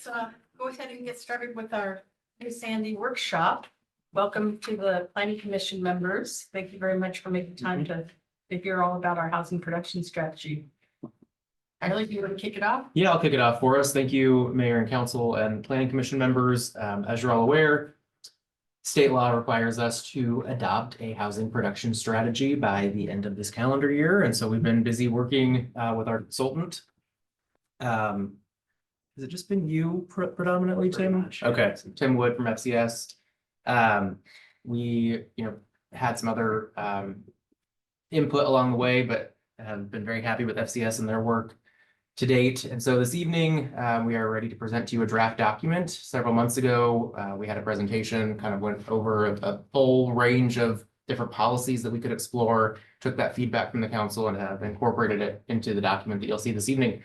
let's go ahead and get started with our New Sandy workshop. Welcome to the Planning Commission members. Thank you very much for making time to hear all about our housing production strategy. Tyler, do you want to kick it off? Yeah, I'll kick it off for us. Thank you, Mayor and Council and Planning Commission members. As you're all aware, state law requires us to adopt a housing production strategy by the end of this calendar year. And so we've been busy working with our consultant. Has it just been you predominantly, Tim? Okay, so Tim Wood from FCS. We, had some other input along the way, but have been very happy with FCS and their work to date. And so this evening, we are ready to present to you a draft document. Several months ago, we had a presentation, kind of went over a full range of different policies that we could explore, took that feedback from the council and have incorporated it into the document that you'll see this evening.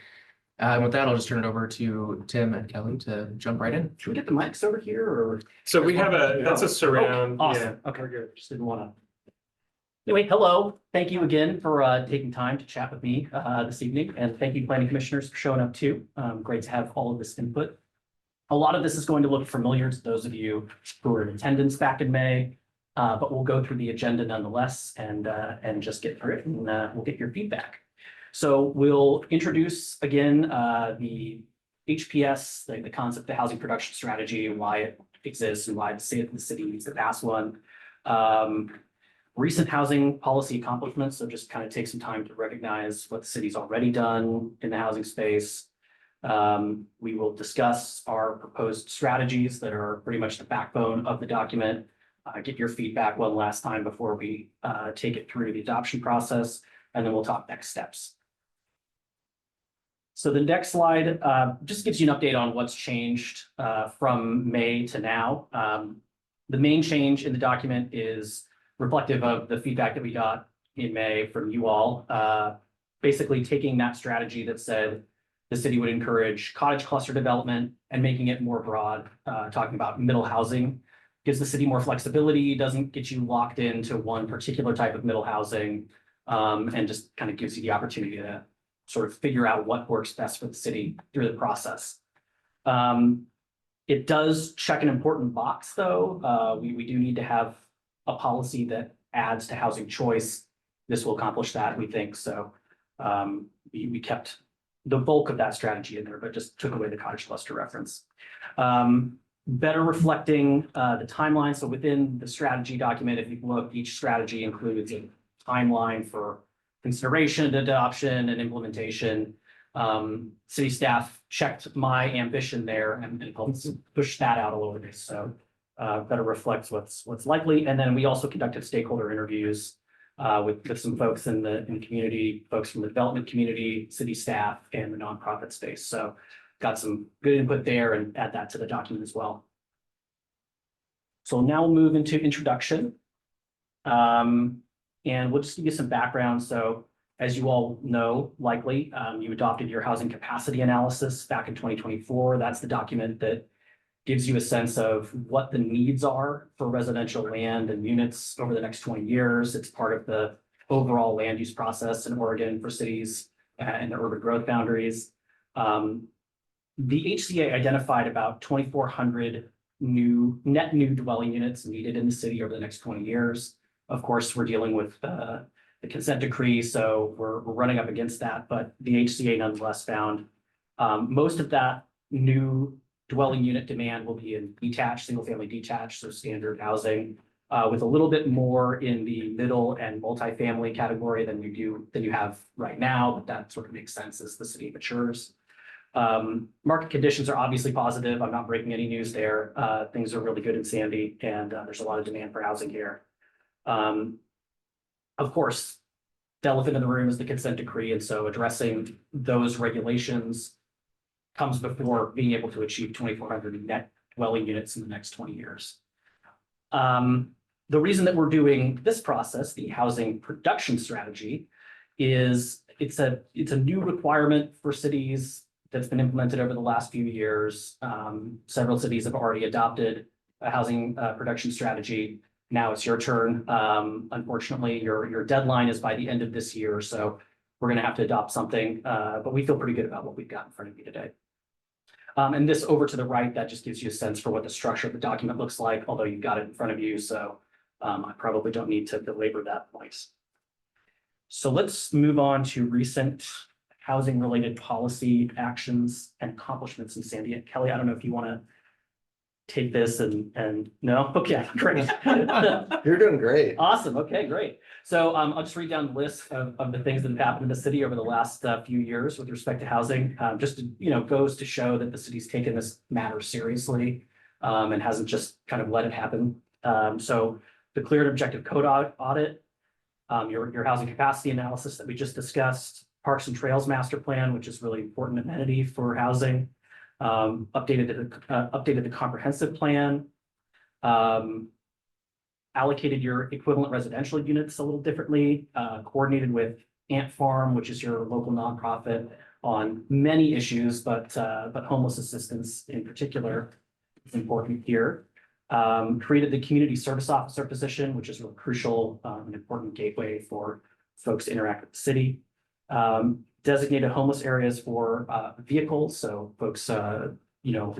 And with that, I'll just turn it over to Tim and Kelly to jump right in. Should we get the mics over here or? So we have that's a surround. Oh, awesome. Okay, good. Just didn't want to. Anyway, hello. Thank you again for taking time to chat with me this evening. And thank you, planning commissioners, for showing up too. Great to have all of this input. A lot of this is going to look familiar to those of you who were in attendance back in May, but we'll go through the agenda nonetheless and just get through it and we'll get your feedback. So we'll introduce again the HPS, the concept, the housing production strategy, why it exists and why the city needs to pass one. Recent housing policy accomplishments, so just kind of take some time to recognize what the city's already done in the housing space. We will discuss our proposed strategies that are pretty much the backbone of the document. Get your feedback one last time before we take it through the adoption process, and then we'll talk next steps. So the next slide just gives you an update on what's changed from May to now. The main change in the document is reflective of the feedback that we got in May from you all. Basically taking that strategy that said the city would encourage cottage cluster development and making it more broad, talking about middle housing. Gives the city more flexibility, doesn't get you locked into one particular type of middle housing, and just kind of gives you the opportunity to sort of figure out what works best for the city through the process. It does check an important box, though. We do need to have a policy that adds to housing choice. This will accomplish that, we think. So we kept the bulk of that strategy in there, but just took away the cottage cluster reference. Better reflecting the timeline. So within the strategy document, if you look, each strategy includes a timeline for consideration, adoption, and implementation. City staff checked my ambition there and helped push that out a little bit. So better reflects what's likely. And then we also conducted stakeholder interviews with some folks in the community, folks from the development community, city staff, and the nonprofit space. So got some good input there and add that to the document as well. So now we'll move into introduction. And we'll just give you some background. So as you all know, likely, you adopted your housing capacity analysis back in 2024. That's the document that gives you a sense of what the needs are for residential land and units over the next 20 years. It's part of the overall land use process in Oregon for cities and the urban growth boundaries. The HCA identified about 2,400 net new dwelling units needed in the city over the next 20 years. Of course, we're dealing with the consent decree, so we're running up against that, but the HCA nonetheless found most of that new dwelling unit demand will be in detached, single family detached, so standard housing, with a little bit more in the middle and multifamily category than you have right now, but that sort of makes sense as the city matures. Market conditions are obviously positive. I'm not breaking any news there. Things are really good in Sandy, and there's a lot of demand for housing here. Of course, the elephant in the room is the consent decree, and so addressing those regulations comes before being able to achieve 2,400 net dwelling units in the next 20 years. The reason that we're doing this process, the housing production strategy, is it's a new requirement for cities that's been implemented over the last few years. Several cities have already adopted a housing production strategy. Now it's your turn. Unfortunately, your deadline is by the end of this year, so we're going to have to adopt something, but we feel pretty good about what we've got in front of you today. And this over to the right, that just gives you a sense for what the structure of the document looks like, although you've got it in front of you, so I probably don't need to belabor that point. So let's move on to recent housing-related policy actions and accomplishments in Sandy. And Kelly, I don't know if you want to take this and no? Okay, great. You're doing great. Awesome. Okay, great. So I'll just read down the list of the things that have happened in the city over the last few years with respect to housing. Just to, goes to show that the city's taken this matter seriously and hasn't just kind of let it happen. So the clear and objective code audit, your housing capacity analysis that we just discussed, Parks and Trails Master Plan, which is really important amenity for housing, updated the comprehensive plan, allocated your equivalent residential units a little differently, coordinated with Ant Farm, which is your local nonprofit, on many issues, but homeless assistance in particular is important here. Created the community service officer position, which is really crucial, an important gateway for folks to interact with the city. Designated homeless areas for vehicles, so folks who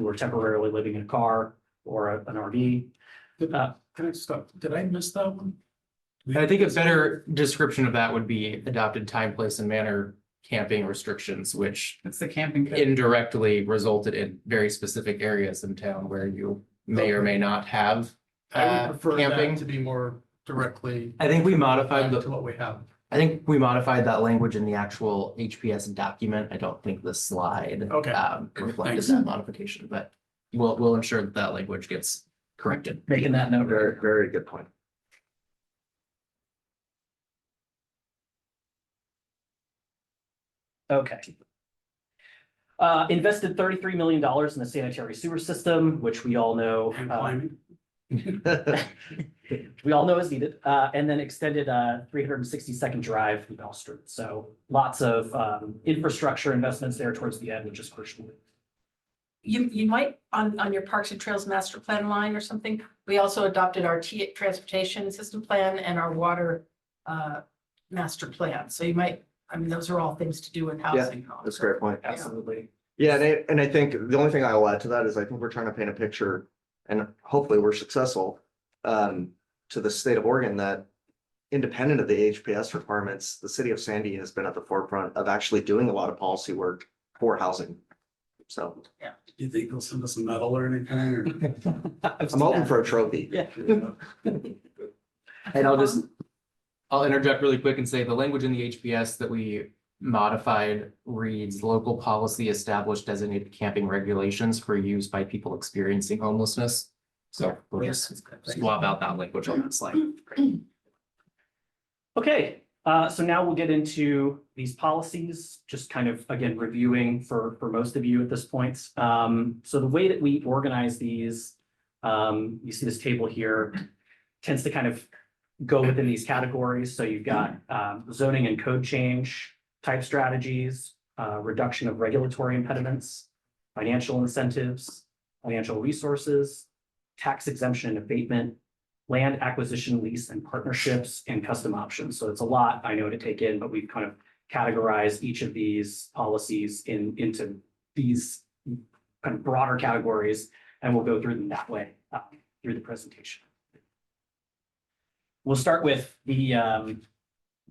are temporarily living in a car or an RV. Can I stop? Did I miss that one? I think a better description of that would be adopted time, place, and manner camping restrictions, which It's the camping code. indirectly resulted in very specific areas in town where you may or may not have I would prefer camping. that to be more directly. I think we modified To the, what we have. I think we modified that language in the actual HPS document. I don't think the slide Okay. reflected Thanks. that modification, but we'll ensure that that language gets corrected. Making that note. Very, very good point. Okay. Invested $33 million in the sanitary sewer system, which we all know. And climbing. We all know is needed, and then extended 362nd Drive through Bell Street. So lots of infrastructure investments there towards the end, which is crucial. You might, on your Parks and Trails Master Plan line or something, we also adopted our transportation system plan and our water master plan. So you might, those are all things to do with housing. That's a great point. Absolutely. Yeah, and I think the only thing I'll add to that is I think we're trying to paint a picture, and hopefully we're successful, to the state of Oregon that independent of the HPS requirements, the city of Sandy has been at the forefront of actually doing a lot of policy work for housing. So Do you think they'll send us a medal or anything? Or? I'm hoping for a trophy. Yeah. And I'll interject really quick and say the language in the HPS that we modified reads local policy established designated camping regulations for use by people experiencing homelessness. So we'll just swap out that language on that slide. Okay, so now we'll get into these policies, just kind of, again, reviewing for most of you at this point. So the way that we organize these, you see this table here, tends to kind of go within these categories. So you've got zoning and code change type strategies, reduction of regulatory impediments, financial incentives, financial resources, tax exemption and abatement, land acquisition, lease and partnerships, and custom options. So it's a lot, I know, to take in, but we've kind of categorized each of these policies into these kind of broader categories, and we'll go through them that way through the presentation. We'll start with the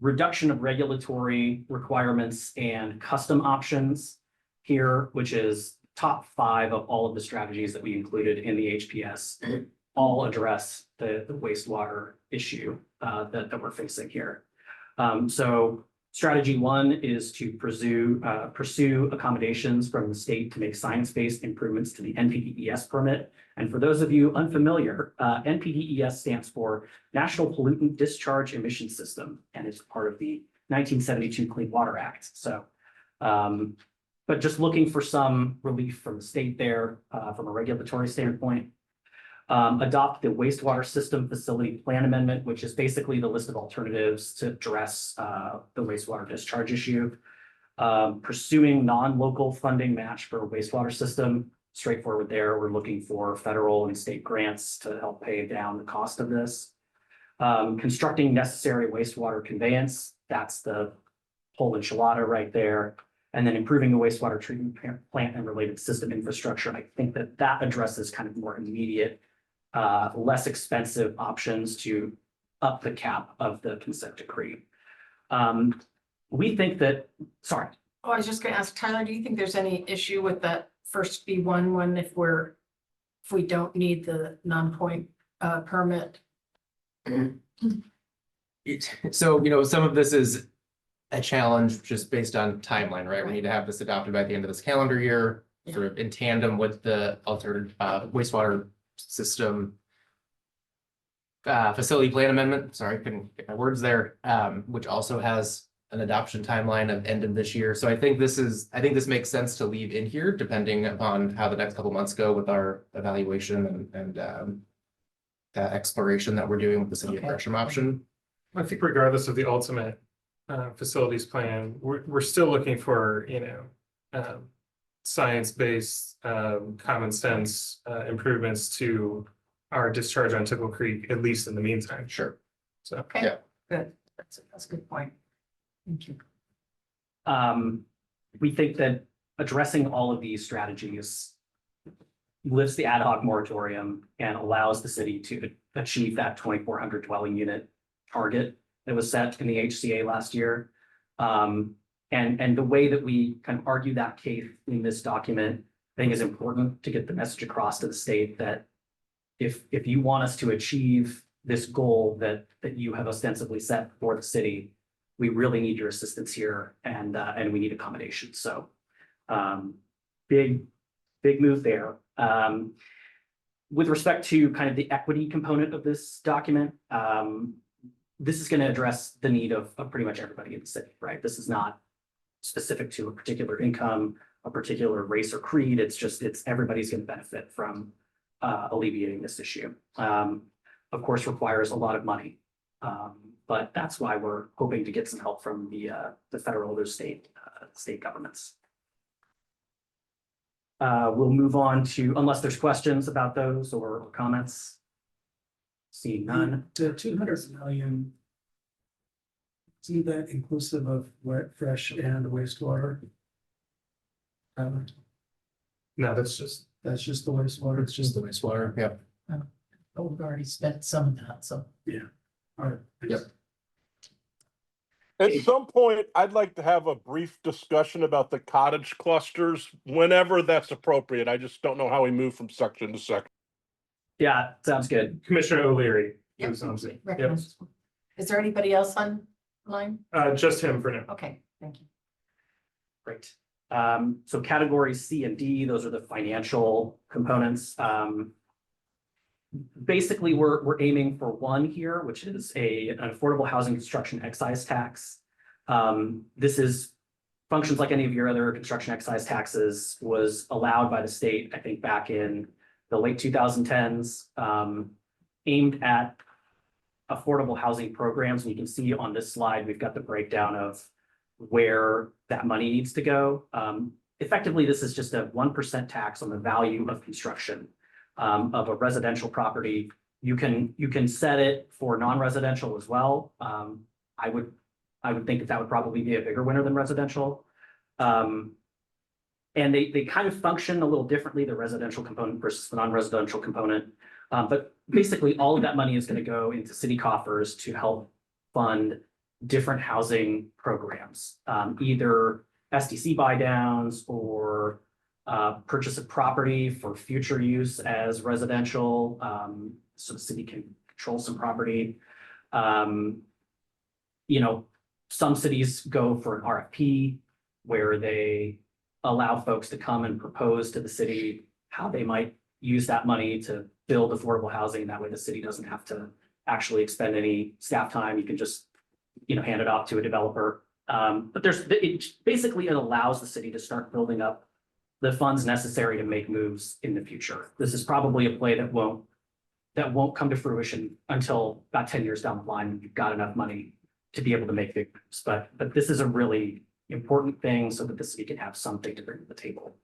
reduction of regulatory requirements and custom options here, which is top 5 of all of the strategies that we included in the HPS. All address the wastewater issue that we're facing here. So strategy 1 is to pursue accommodations from the state to make science-based improvements to the NPDES permit. And for those of you unfamiliar, NPDES stands for National Pollutant Discharge Emission System, and it's part of the 1972 Clean Water Act. So, but just looking for some relief from the state there from a regulatory standpoint. Adopt the wastewater system facility plan amendment, which is basically the list of alternatives to address the wastewater discharge issue. Pursuing non-local funding match for a wastewater system, straightforward there. We're looking for federal and state grants to help pay down the cost of this. Constructing necessary wastewater conveyance, that's the whole enchilada right there. And then improving the wastewater treatment plant and related system infrastructure. I think that that addresses kind of more immediate, less expensive options to up the cap of the consent decree. We think that, sorry, Oh, I was just gonna ask Tyler, do you think there's any issue with that first B1 one if we don't need the non-point permit? So, some of this is a challenge just based on timeline, right? We need to have this adopted by the end of this calendar year, sort of in tandem with the altered wastewater system facility plan amendment. Sorry, couldn't get my words there, which also has an adoption timeline of end of this year. So I think this makes sense to leave in here depending upon how the next couple months go with our evaluation and that exploration that we're doing with the city of Okay. Gresham option. I think regardless of the ultimate facilities plan, we're still looking for, science-based, common sense improvements to our discharge on Tickle Creek, at least in the meantime. Sure. So, Okay, Yeah. good. That's a good point. Thank you. we think that addressing all of these strategies lifts the ad hoc moratorium and allows the city to achieve that 2,400 dwelling unit target that was set in the HCA last year. And the way that we kind of argue that case in this document, I think is important to get the message across to the state that if you want us to achieve this goal that you have ostensibly set for the city, we really need your assistance here and we need accommodations. So big move there. With respect to kind of the equity component of this document, this is going to address the need of pretty much everybody in the city, right? This is not specific to a particular income, a particular race or creed. It's everybody's going to benefit from alleviating this issue. Of course, requires a lot of money, but that's why we're hoping to get some help from the federal or state governments. We'll move on to, unless there's questions about those or comments. Seeing none. The 200 million. Isn't that inclusive of wet, fresh and wastewater? no, that's just, That's just the wastewater. It's just the wastewater. Yep. Oh, we've already spent some of that, so. All right. Yep. At some point, I'd like to have a brief discussion about the cottage clusters whenever that's appropriate. I just don't know how we move from section to section. Yeah, sounds good. Commissioner O'Leary. Yep. who's on it. Yep. Recommends- Is there anybody else online? Just him for now. Okay, thank you. Great. So categories C and D, those are the financial components. Basically, we're aiming for one here, which is an affordable housing construction excise tax. This functions like any of your other construction excise taxes, was allowed by the state, I think, back in the late 2010s, aimed at affordable housing programs. And you can see on this slide, we've got the breakdown of where that money needs to go. Effectively, this is just a 1% tax on the value of construction of a residential property. You can set it for non-residential as well. I would think that would probably be a bigger winner than residential. And they kind of function a little differently, the residential component versus the non-residential component. But basically, all of that money is going to go into city coffers to help fund different housing programs, either SDC buy downs or purchase of property for future use as residential, so the city can control some property. Some cities go for an RFP where they allow folks to come and propose to the city how they might use that money to build affordable housing. That way the city doesn't have to actually expend any staff time. You can just, hand it off to a developer. But basically it allows the city to start building up the funds necessary to make moves in the future. This is probably a play that won't come to fruition until about 10 years down the line when you've got enough money to be able to make big moves. But this is a really important thing so that the city can have something to bring to the table.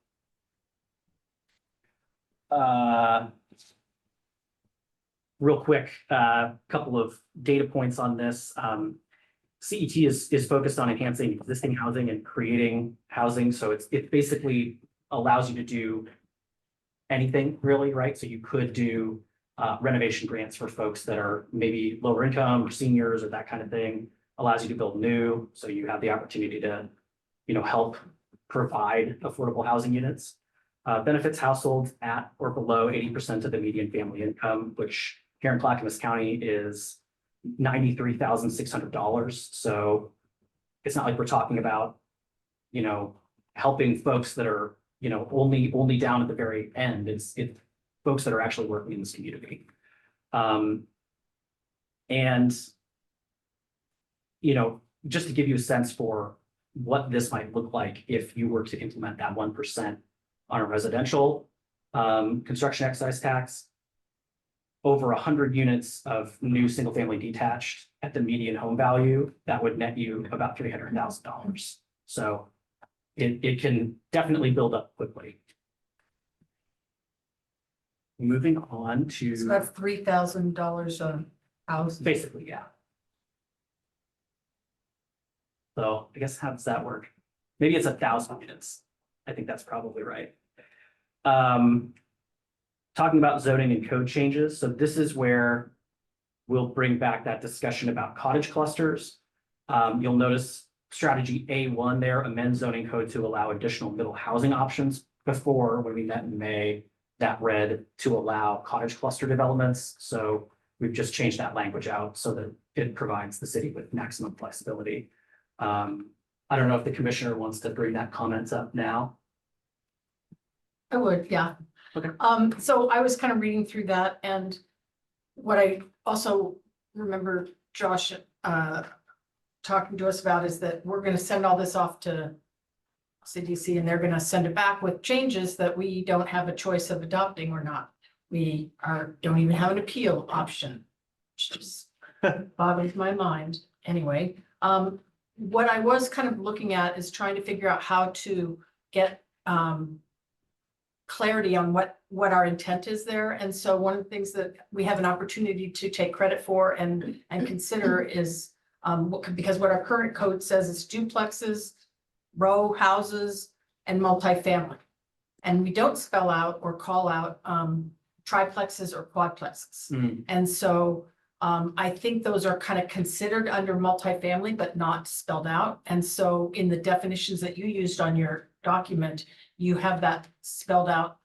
Real quick, couple of data points on this. CET is focused on enhancing existing housing and creating housing, so it basically allows you to do anything really, right? So you could do renovation grants for folks that are maybe lower income or seniors or that kind of thing. Allows you to build new, so you have the opportunity to, help provide affordable housing units. Benefits households at or below 80% of the median family income, which here in Clackamas County is $93,600. So it's not like we're talking about, helping folks that are, only down at the very end. It's folks that are actually working in this community. And, just to give you a sense for what this might look like if you were to implement that 1% on a residential construction excise tax, over 100 units of new single-family detached at the median home value, that would net you about $300,000. So it can definitely build up quickly. Moving on It's to, about $3,000 a house. basically, yeah. So I guess how does that work? Maybe it's 1,000 units. I think that's probably right. Talking about zoning and code changes. So this is where we'll bring back that discussion about cottage clusters. You'll notice strategy A1 there, amend zoning code to allow additional middle housing options. Before, when we met in May, that read to allow cottage cluster developments. So we've just changed that language out so that it provides the city with maximum flexibility. I don't know if the commissioner wants to bring that comment up now. I would, yeah. Okay. So I was kind of reading through that, and what I also remember Josh talking to us about is that we're gonna send all this off to CDC, and they're gonna send it back with changes that we don't have a choice of adopting or not. We don't even have an appeal option, which just boggles my mind. Anyway, what I was kind of looking at is trying to figure out how to get clarity on what our intent is there. And so one of the things that we have an opportunity to take credit for and consider is because what our current code says is duplexes, row houses, and multifamily. And we don't spell out or call out triplexes or quadplexes. And so I think those are kind of considered under multifamily, but not spelled out. And so in the definitions that you used on your document, you have that spelled out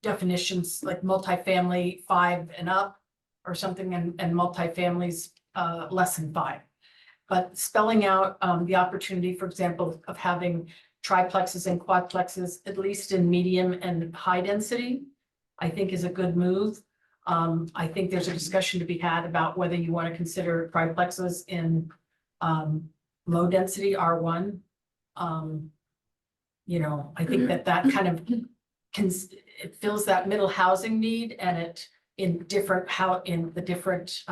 definitions like multifamily 5 and up or something, and multifamilies less than 5. But spelling out the opportunity, for example, of having triplexes and quadplexes, at least in medium and high density, I think is a good move. I think there's a discussion to be had about whether you want to consider triplexes in low density R1. I think that kind of it fills that middle housing need, and it in the different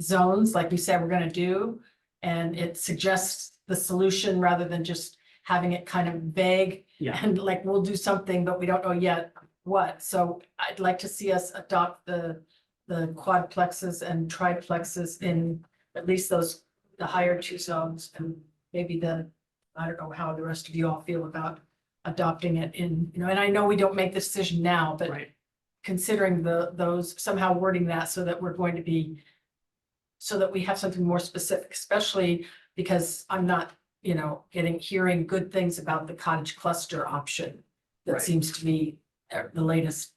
zones, like we said, we're going to do, and it suggests the solution rather than just having it kind of vague. Yeah. And like, we'll do something, but we don't know yet what. So I'd like to see us adopt the quadplexes and triplexes in at least the higher 2 zones, and maybe I don't know how the rest of you all feel about adopting it in, and I know we don't make the decision now, but Right. considering those, somehow wording that so that we're going to be, so that we have something more specific, especially because I'm not, hearing good things about the cottage cluster option. That Right. seems to be the latest,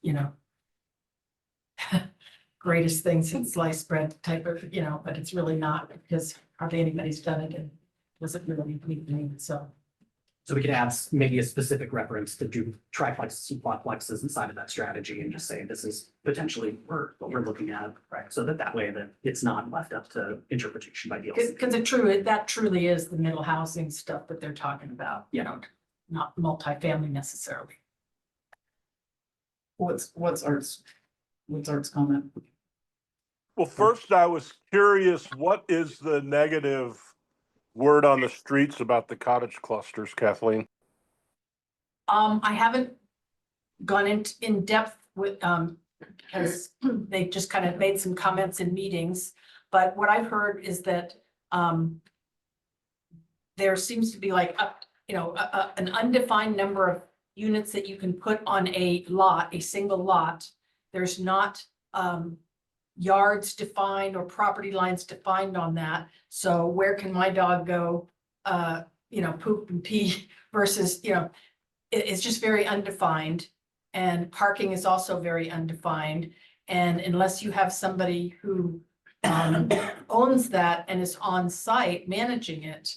greatest thing since sliced bread type of, but it's really not, because hardly anybody's done it and doesn't really meet the need, so. So we could add maybe a specific reference to do triplexes and quadplexes inside of that strategy and just say this is potentially what we're looking at, right? So that way that it's not left up to interpretation by DLC. Because that truly is the middle housing stuff that they're talking about, not multifamily necessarily. What's Art's comment? Well, first I was curious, what is the negative word on the streets about the cottage clusters, Kathleen? I haven't gone in depth with, because they just kind of made some comments in meetings. But what I've heard is that, there seems to be like, an undefined number of units that you can put on a lot, a single lot. There's not, yards defined or property lines defined on that. So where can my dog go, poop and pee versus, it's just very undefined. And parking is also very undefined. And unless you have somebody who owns that and is on site managing it,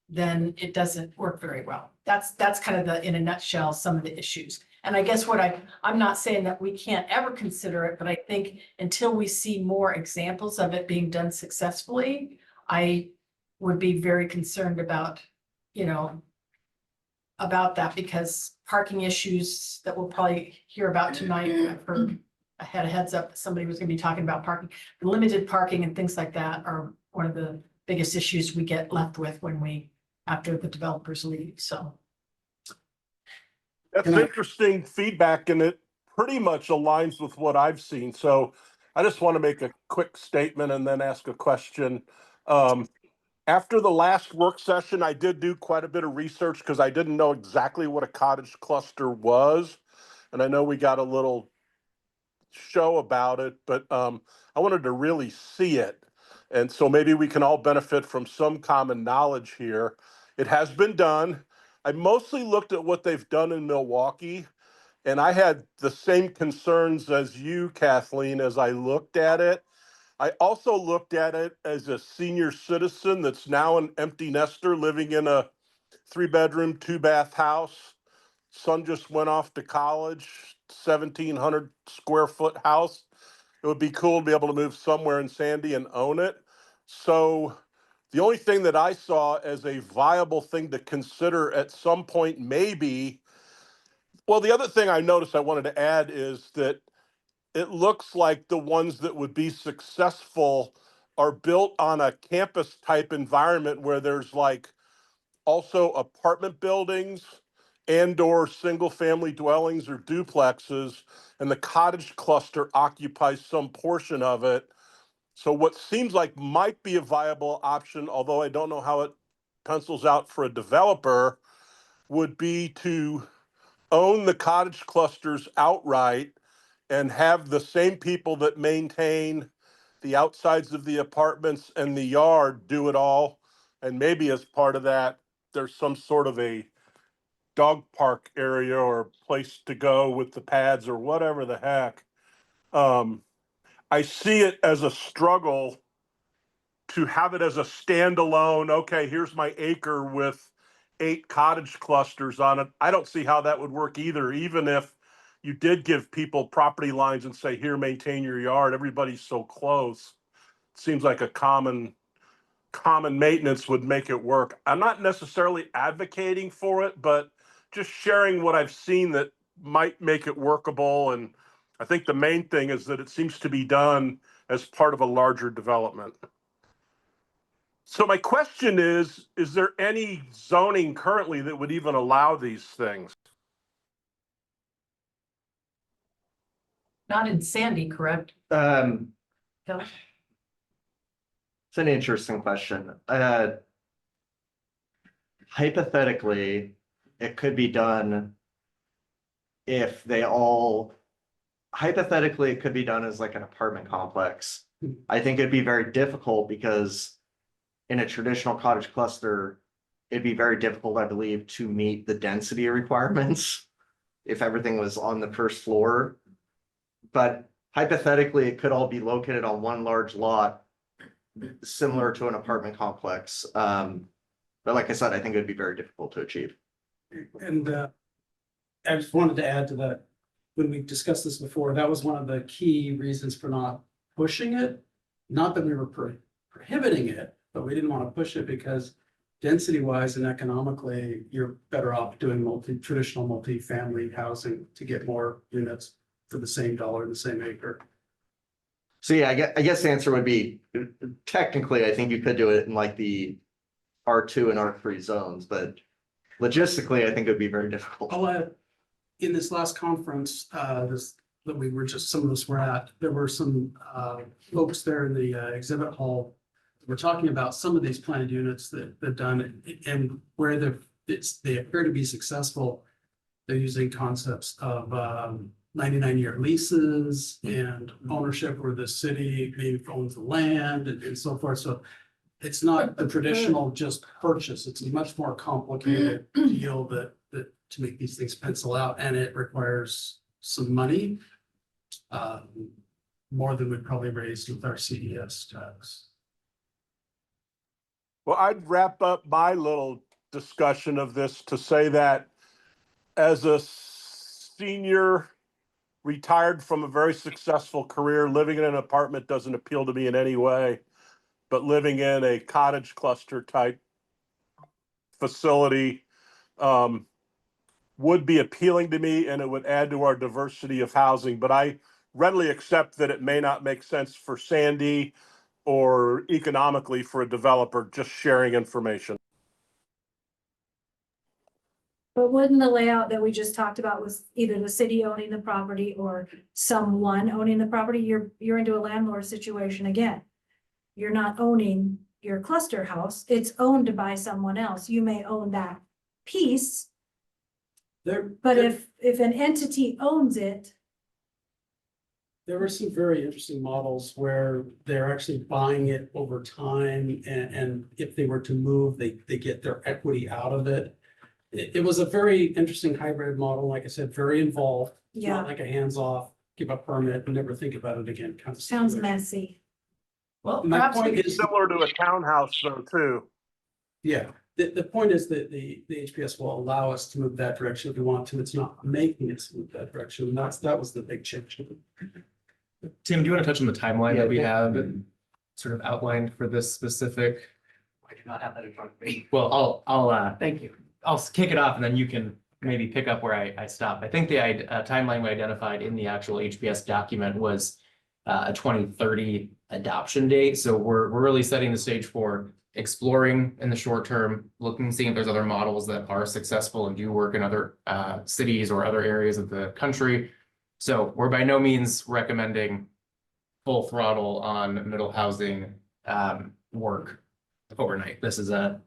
then it doesn't work very well. That's kind of in a nutshell, some of the issues. And I guess I'm not saying that we can't ever consider it, but I think until we see more examples of it being done successfully, I would be very concerned about, about that, because parking issues that we'll probably hear about tonight, I've heard, I had a heads up that somebody was gonna be talking about parking, limited parking and things like that are one of the biggest issues we get left with after the developers leave, so. That's Can I- interesting feedback and it pretty much aligns with what I've seen. So I just want to make a quick statement and then ask a question. After the last work session, I did do quite a bit of research because I didn't know exactly what a cottage cluster was. And I know we got a little show about it, but I wanted to really see it. And so maybe we can all benefit from some common knowledge here. It has been done. I mostly looked at what they've done in Milwaukee, and I had the same concerns as you, Kathleen, as I looked at it. I also looked at it as a senior citizen that's now an empty nester living in a 3-bedroom, 2-bath house. Son just went off to college, 1,700 square foot house. It would be cool to be able to move somewhere in Sandy and own it. So the only thing that I saw as a viable thing to consider at some point, maybe, well, the other thing I noticed I wanted to add is that it looks like the ones that would be successful are built on a campus type environment where there's like also apartment buildings and or single family dwellings or duplexes, and the cottage cluster occupies some portion of it. So what seems like might be a viable option, although I don't know how it pencils out for a developer, would be to own the cottage clusters outright and have the same people that maintain the outsides of the apartments and the yard do it all. And maybe as part of that, there's some sort of a dog park area or place to go with the pads or whatever the heck. I see it as a struggle to have it as a standalone, okay, here's my acre with 8 cottage clusters on it. I don't see how that would work either, even if you did give people property lines and say, here, maintain your yard. Everybody's so close. It seems like a common maintenance would make it work. I'm not necessarily advocating for it, but just sharing what I've seen that might make it workable. And I think the main thing is that it seems to be done as part of a larger development. So my question is there any zoning currently that would even allow these things? Not in Sandy, correct? Um, Kelly? It's an interesting question. Hypothetically, it could be done if hypothetically, it could be done as like an apartment complex. I think it'd be very difficult because in a traditional cottage cluster, it'd be very difficult, I believe, to meet the density requirements if everything was on the first floor. But hypothetically, it could all be located on one large lot, similar to an apartment complex. But like I said, I think it would be very difficult to achieve. And I just wanted to add to that, when we discussed this before, that was one of the key reasons for not pushing it. Not that we were prohibiting it, but we didn't want to push it because density wise and economically, you're better off doing traditional multi-family housing to get more units for the same dollar, the same acre. So yeah, I guess the answer would be, technically, I think you could do it in like the R2 and R3 zones, but logistically, I think it would be very difficult. I'll add, in this last conference, this that we were just, some of us were at, there were some folks there in the exhibit hall. We're talking about some of these planned units that they've done and where they appear to be successful. They're using concepts of 99-year leases and ownership where the city maybe owns the land and so forth. So it's not the traditional just purchase. It's a much more complicated deal that to make these things pencil out, and it requires some money. More than we'd probably raise with our CES tax. Well, I'd wrap up my little discussion of this to say that as a senior retired from a very successful career, living in an apartment doesn't appeal to me in any way. But living in a cottage cluster type facility would be appealing to me, and it would add to our diversity of housing. But I readily accept that it may not make sense for Sandy or economically for a developer just sharing information. But wouldn't the layout that we just talked about was either the city owning the property or someone owning the property, you're into a landlord situation again. You're not owning your cluster house, it's owned by someone else. You may own that piece, but if an entity owns it, There were some very interesting models where they're actually buying it over time, and if they were to move, they get their equity out of it. It was a very interesting hybrid model, like I said, very involved. It's yeah, not like a hands-off, give a permit and never think about it again kind of. sounds situation. messy. Well, My perhaps point we is, Similar to a townhouse though, too. yeah, the point is that the HPS will allow us to move that direction if we want to. It's not making us move that direction. And that was the big change. Tim, do you want to touch on the timeline that we Yeah. have and sort of outlined for this specific? I do not have that in front of me. Well, I'll Thank you. I'll kick it off and then you can maybe pick up where I stop. I think the timeline we identified in the actual HPS document was a 2030 adoption date. So we're really setting the stage for exploring in the short term, looking, seeing if there's other models that are successful and do work in other cities or other areas of the country. So we're by no means recommending full throttle on middle housing work overnight. This is a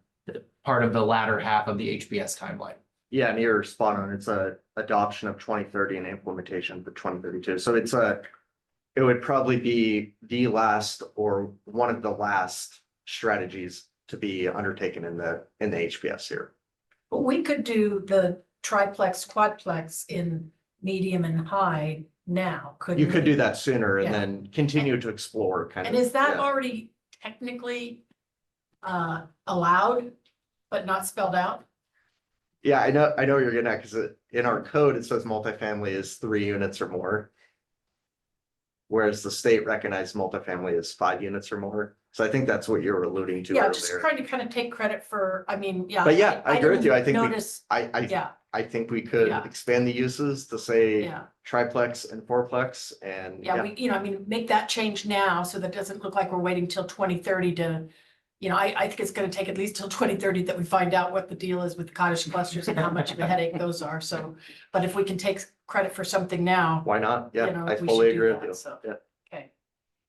part of the latter half of the HPS timeline. Yeah, and you're spot on. It's a adoption of 2030 and implementation for 2032. So it would probably be the last or one of the last strategies to be undertaken in the HPS here. But we could do the triplex, quadplex in medium and high now, couldn't You could we? do that sooner and Yeah. then continue to explore kind of. And is that yeah. already technically allowed, but not spelled out? Yeah, I know what you're getting at, because in our code, it says multifamily is 3 units or more. Whereas the state recognized multifamily is 5 units or more. So I think that's what you were alluding to Yeah, just earlier. trying to kind of take credit for, I mean, yeah. But yeah, I agree with you. I didn't think we- Notice, I yeah, think we could Yeah. expand the uses to say yeah, triplex and fourplex and yeah, we, I mean, make that change now so that it doesn't look like we're waiting till 2030 to. I think it's gonna take at least till 2030 that we find out what the deal is with the cottage clusters and how much of a headache those are, so. But if we can take credit for something now, why not? You Yeah, know, I we fully should do agree with that, you. so. Yeah. okay.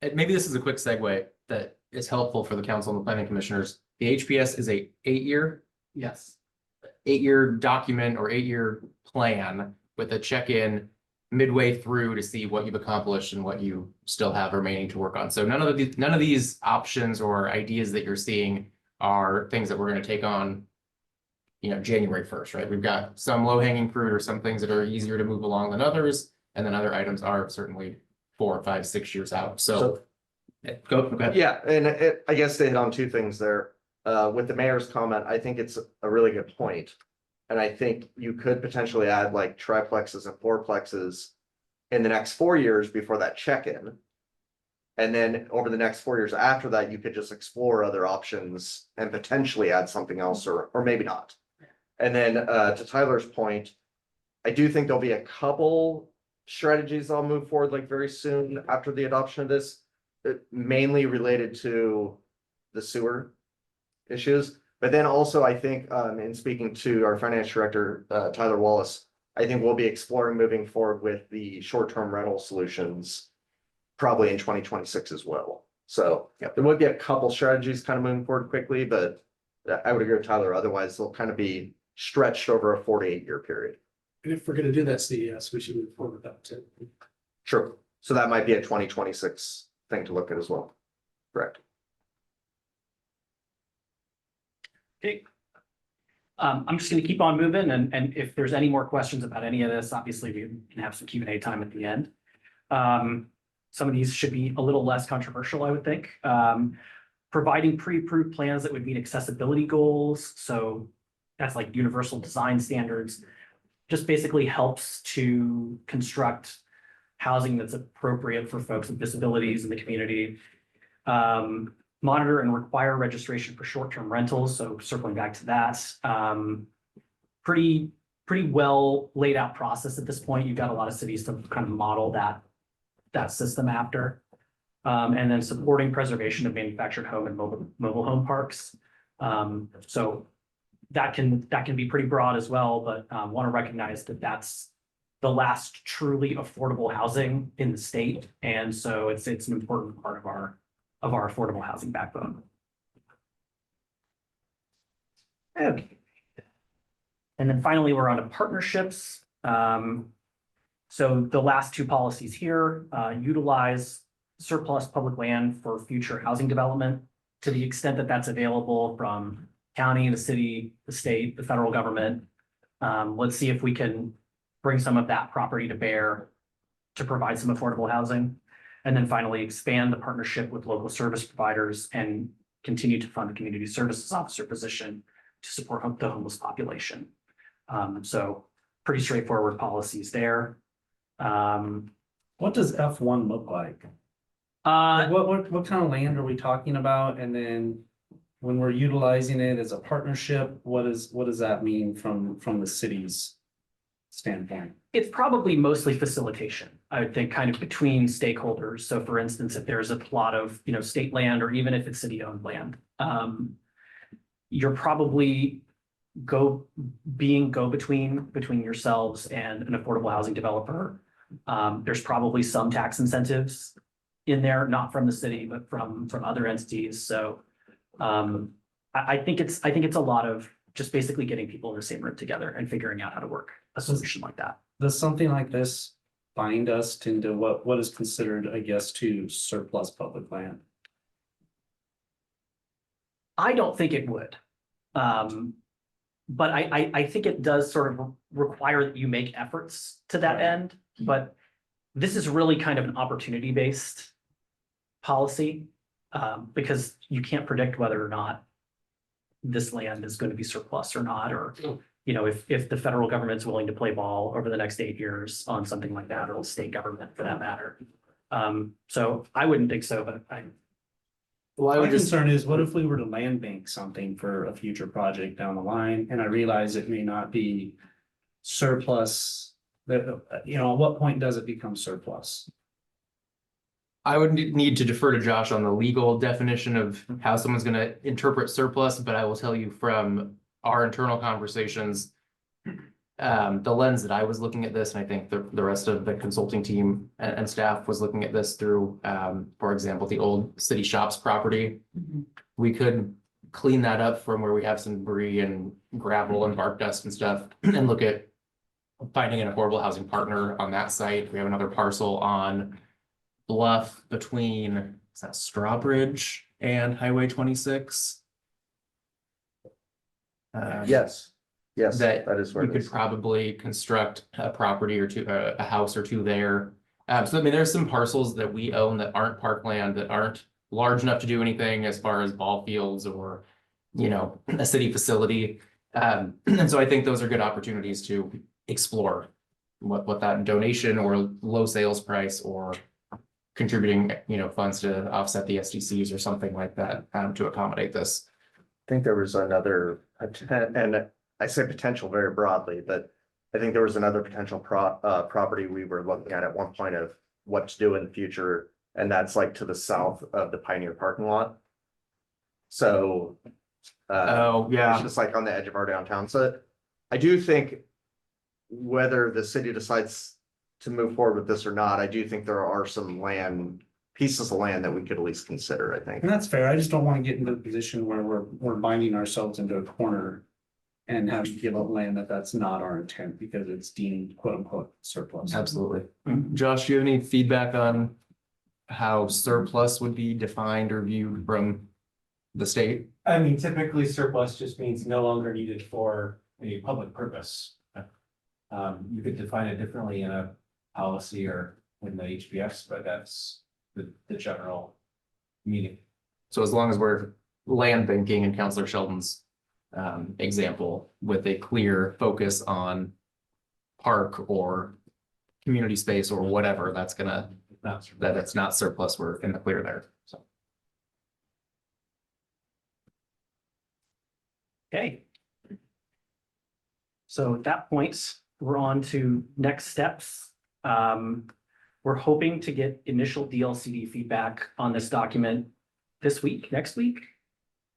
And maybe this is a quick segue that is helpful for the council and the planning commissioners. The HPS is a 8-year Yes. 8-year document or 8-year plan with a check-in midway through to see what you've accomplished and what you still have remaining to work on. So none of these options or ideas that you're seeing are things that we're going to take on, January 1st, right? We've got some low-hanging fruit or some things that are easier to move along than others, and then other items are certainly 4, 5, 6 years out. So go ahead. Yeah, and I guess to hit on 2 things there. With the mayor's comment, I think it's a really good point. And I think you could potentially add like triplexes and fourplexes in the next 4 years before that check-in. And then over the next 4 years after that, you could just explore other options and potentially add something else or maybe not. And then to Tyler's point, I do think there'll be a couple strategies I'll move forward like very soon after the adoption of this, mainly related to the sewer issues. But then also I think in speaking to our finance director, Tyler Wallace, I think we'll be exploring moving forward with the short-term rental solutions probably in 2026 as well. So there would be a couple strategies kind of moving forward quickly, but I would agree with Tyler. Otherwise, they'll kind of be stretched over a 4 to 8 year period. And if we're gonna do that CES, we should move forward with that too. True. So that might be a 2026 thing to look at as well. Correct. Okay. I'm just gonna keep on moving and if there's any more questions about any of this, obviously we can have some Q&A time at the end. Some of these should be a little less controversial, I would think. Providing pre-approved plans that would meet accessibility goals. So that's like universal design standards. Just basically helps to construct housing that's appropriate for folks with disabilities in the community. Monitor and require registration for short-term rentals. So circling back to that, pretty well laid out process at this point. You've got a lot of cities to kind of model that system after. And then supporting preservation of manufactured home and mobile home parks. So that can be pretty broad as well, but want to recognize that that's the last truly affordable housing in the state. And so it's an important part of our affordable housing backbone. Okay. And then finally, we're on to partnerships. So the last two policies here, utilize surplus public land for future housing development to the extent that that's available from county, the city, the state, the federal government. Let's see if we can bring some of that property to bear to provide some affordable housing. And then finally, expand the partnership with local service providers and continue to fund the community services officer position to support the homeless population. So pretty straightforward policies there. What does F1 look like? What kind of land are we talking about? And then when we're utilizing it as a partnership, what does that mean from the city's standpoint? It's probably mostly facilitation, I would think, kind of between stakeholders. So for instance, if there's a plot of, state land, or even if it's city-owned land, you're probably go-between yourselves and an affordable housing developer. There's probably some tax incentives in there, not from the city, but from other entities. So I think it's a lot of just basically getting people in the same room together and figuring out how to work a solution like that. Does something like this bind us into what is considered, I guess, to surplus public land? I don't think it would. But I think it does sort of require that you make efforts to that end. But this is really kind of an opportunity-based policy, because you can't predict whether or not this land is going to be surplus or not, or if the federal government's willing to play ball over the next 8 years on something like that, or the state government for that matter. So I wouldn't think so, but My concern is, what if we were to land bank something for a future project down the line, and I realize it may not be surplus, at what point does it become surplus? I would need to defer to Josh on the legal definition of how someone's gonna interpret surplus, but I will tell you from our internal conversations, the lens that I was looking at this, and I think the rest of the consulting team and staff was looking at this through, for example, the old city shops property. We could clean that up from where we have some debris and gravel and bark dust and stuff, and look at finding an affordable housing partner on that site. We have another parcel on Bluff between, is that Strawbridge and Highway 26? Yes, that that is where you it could is. probably construct a property or two, a house or two there. So I mean, there's some parcels that we own that aren't parkland, that aren't large enough to do anything as far as ball fields or, a city facility. And so I think those are good opportunities to explore what that donation or low sales price or contributing, funds to offset the SDCs or something like that, to accommodate this. I think there was another, and I say potential very broadly, but I think there was another potential property we were looking at one point of what to do in the future, and that's like to the south of the Pioneer parking lot. So. Oh, It's yeah. just like on the edge of our downtown. So I do think whether the city decides to move forward with this or not, I do think there are some pieces of land that we could at least consider, I think. And that's fair. I just don't want to get into a position where we're binding ourselves into a corner and having to give up land that's not our intent because it's deemed quote unquote surplus. Absolutely. Josh, do you have any feedback on how surplus would be defined or viewed from the state? I mean, typically surplus just means no longer needed for a public purpose. You could define it differently in a policy or in the HPS, but that's the general meaning. So as long as we're land banking in Counselor Sheldon's example with a clear focus on park or community space or whatever, that's gonna, that's not surplus, we're in the clear there, so. Okay. So at that point, we're on to next steps. We're hoping to get initial DLCD feedback on this document this week, next week.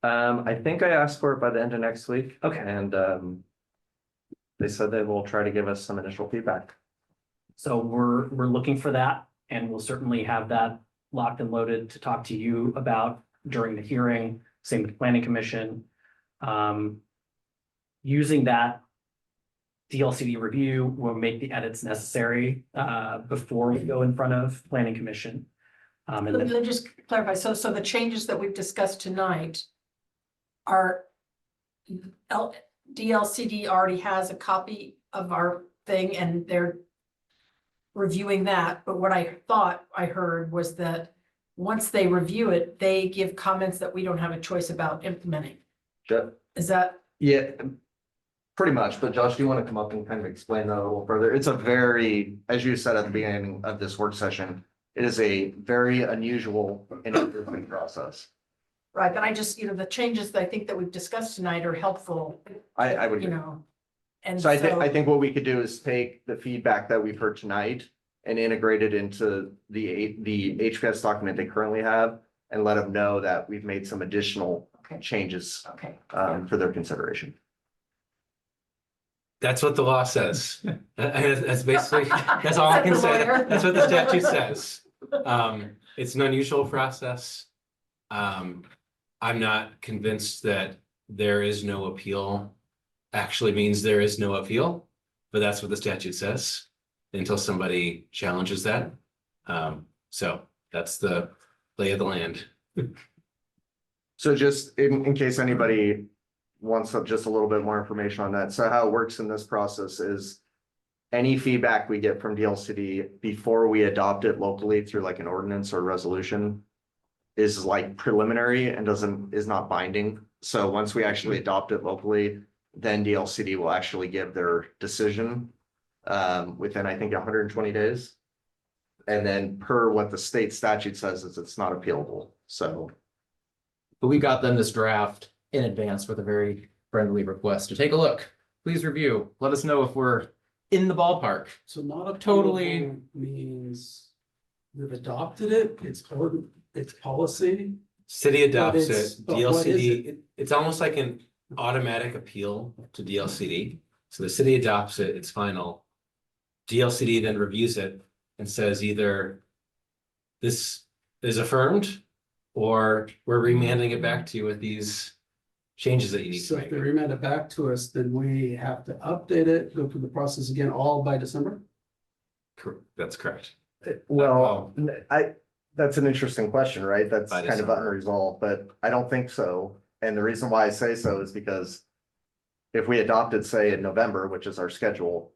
I think I asked for it by the end of next week. Okay. And they said they will try to give us some initial feedback. So we're looking for that, and we'll certainly have that locked and loaded to talk to you about during the hearing, same with planning commission. Using that DLCD review, we'll make the edits necessary before we go in front of planning commission. And Let then, me just clarify, so the changes that we've discussed tonight are DLCD already has a copy of our thing and they're reviewing that, but what I thought I heard was that once they review it, they give comments that we don't have a choice about implementing. Is that? Yeah, pretty much. But Josh, do you want to come up and kind of explain that a little further? It's a very, as you said at the beginning of this work session, it is a very unusual and improvement process. Right, but I just, the changes that I think that we've discussed tonight are helpful, I would. And So I think what we could do is take the feedback that we've heard tonight and integrate it into the HPS document they currently have and let them know that we've made some additional changes Okay. for their consideration. That's what the law says. That's basically, that's all I can Except the say. lawyer. That's what the statute says. It's an unusual process. I'm not convinced that there is no appeal actually means there is no appeal, but that's what the statute says until somebody challenges that. So that's the lay of the land. So just in case anybody wants just a little bit more information on that. So how it works in this process is any feedback we get from DLCD before we adopt it locally through like an ordinance or resolution is like preliminary and is not binding. So once we actually adopt it locally, then DLCD will actually give their decision within, I think, 120 days. And then per what the state statute says is it's not appealable. So. But we got them this draft in advance with a very friendly request to take a look. Please review. Let us know if we're in the ballpark. So not Totally. appealable means we've adopted it, it's policy. City adopts But it's- it, but what is DLCD, it's almost like an automatic appeal to DLCD. So the city adopts it, it's final. DLCD then reviews it and says either this is affirmed or we're remanding it back to you with these changes that you need to So if make. they remand it back to us, then we have to update it, go through the process again, all by December? That's correct. Well, that's an interesting question, right? That's By kind of December. unresolved, but I don't think so. And the reason why I say so is because if we adopted, say, in November, which is our schedule,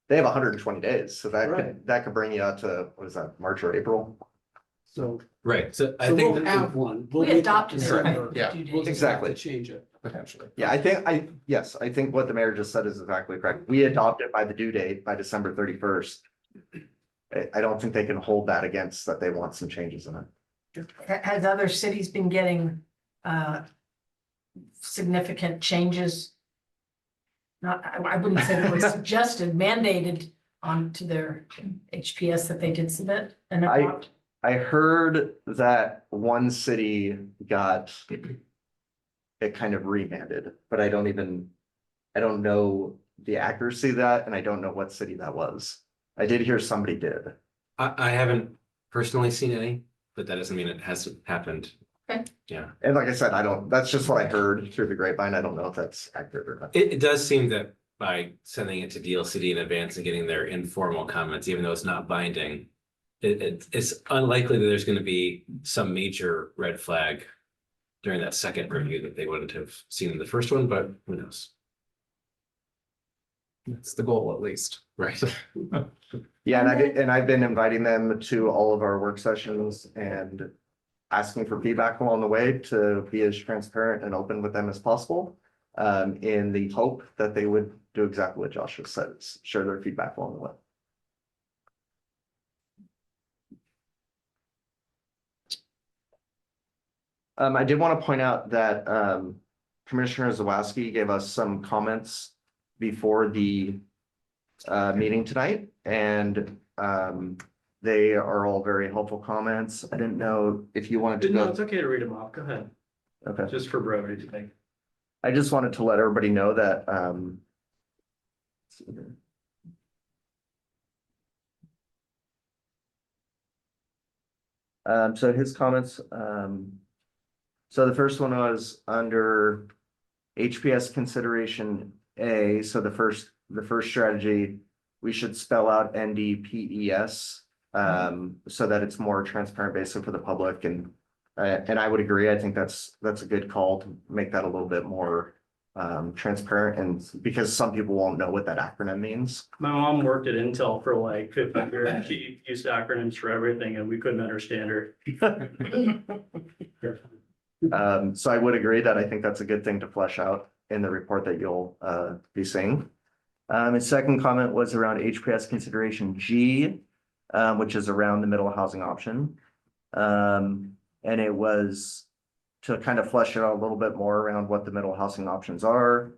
they have 120 days. So that could bring you out to, what is that, March or April? So, Right, so I so think. we'll have one. We'll We get to adopted it. December. Yeah, Due date. We'll just have to exactly. change it. Potentially. Yeah, I think what the mayor just said is exactly correct. We adopt it by the due date by December 31st. I don't think they can hold that against that they want some changes in it. Has other cities been getting significant changes? Not, I wouldn't say that was suggested, mandated onto their HPS that they did submit and adopt. I heard that one city got it kind of remanded, but I don't know the accuracy of that, and I don't know what city that was. I did hear somebody did. I haven't personally seen any, but that doesn't mean it hasn't happened. Okay. Yeah, And like I said, that's just what I heard through the grapevine. I don't know if that's accurate or not. it does seem that by sending it to DLCD in advance and getting their informal comments, even though it's not binding, it's unlikely that there's gonna be some major red flag during that second review that they wouldn't have seen in the first one, but who knows? That's the goal, at least. Right. Yeah, and I've been inviting them to all of our work sessions and asking for feedback along the way to be as transparent and open with them as possible. In the hope that they would do exactly what Josh just said, is share their feedback along the way. I did want to point out that Commissioner Zawadzki gave us some comments before the meeting tonight, and they are all very helpful comments. I didn't know if you wanted to No, go. it's okay to read them off. Go ahead. Okay, Just for brevity today. I just wanted to let everybody know that so his comments, so the first one was under HPS consideration A, so the first strategy, we should spell out NDPES, so that it's more transparent basically for the public, and I would agree, I think that's a good call to make that a little bit more transparent, and because some people won't know what that acronym means. My mom worked at Intel for like 50 years. She used acronyms for everything and we couldn't understand her. So I would agree that I think that's a good thing to flesh out in the report that you'll be seeing. His second comment was around HPS consideration G, which is around the middle housing option. And it was to kind of flesh it out a little bit more around what the middle housing options are.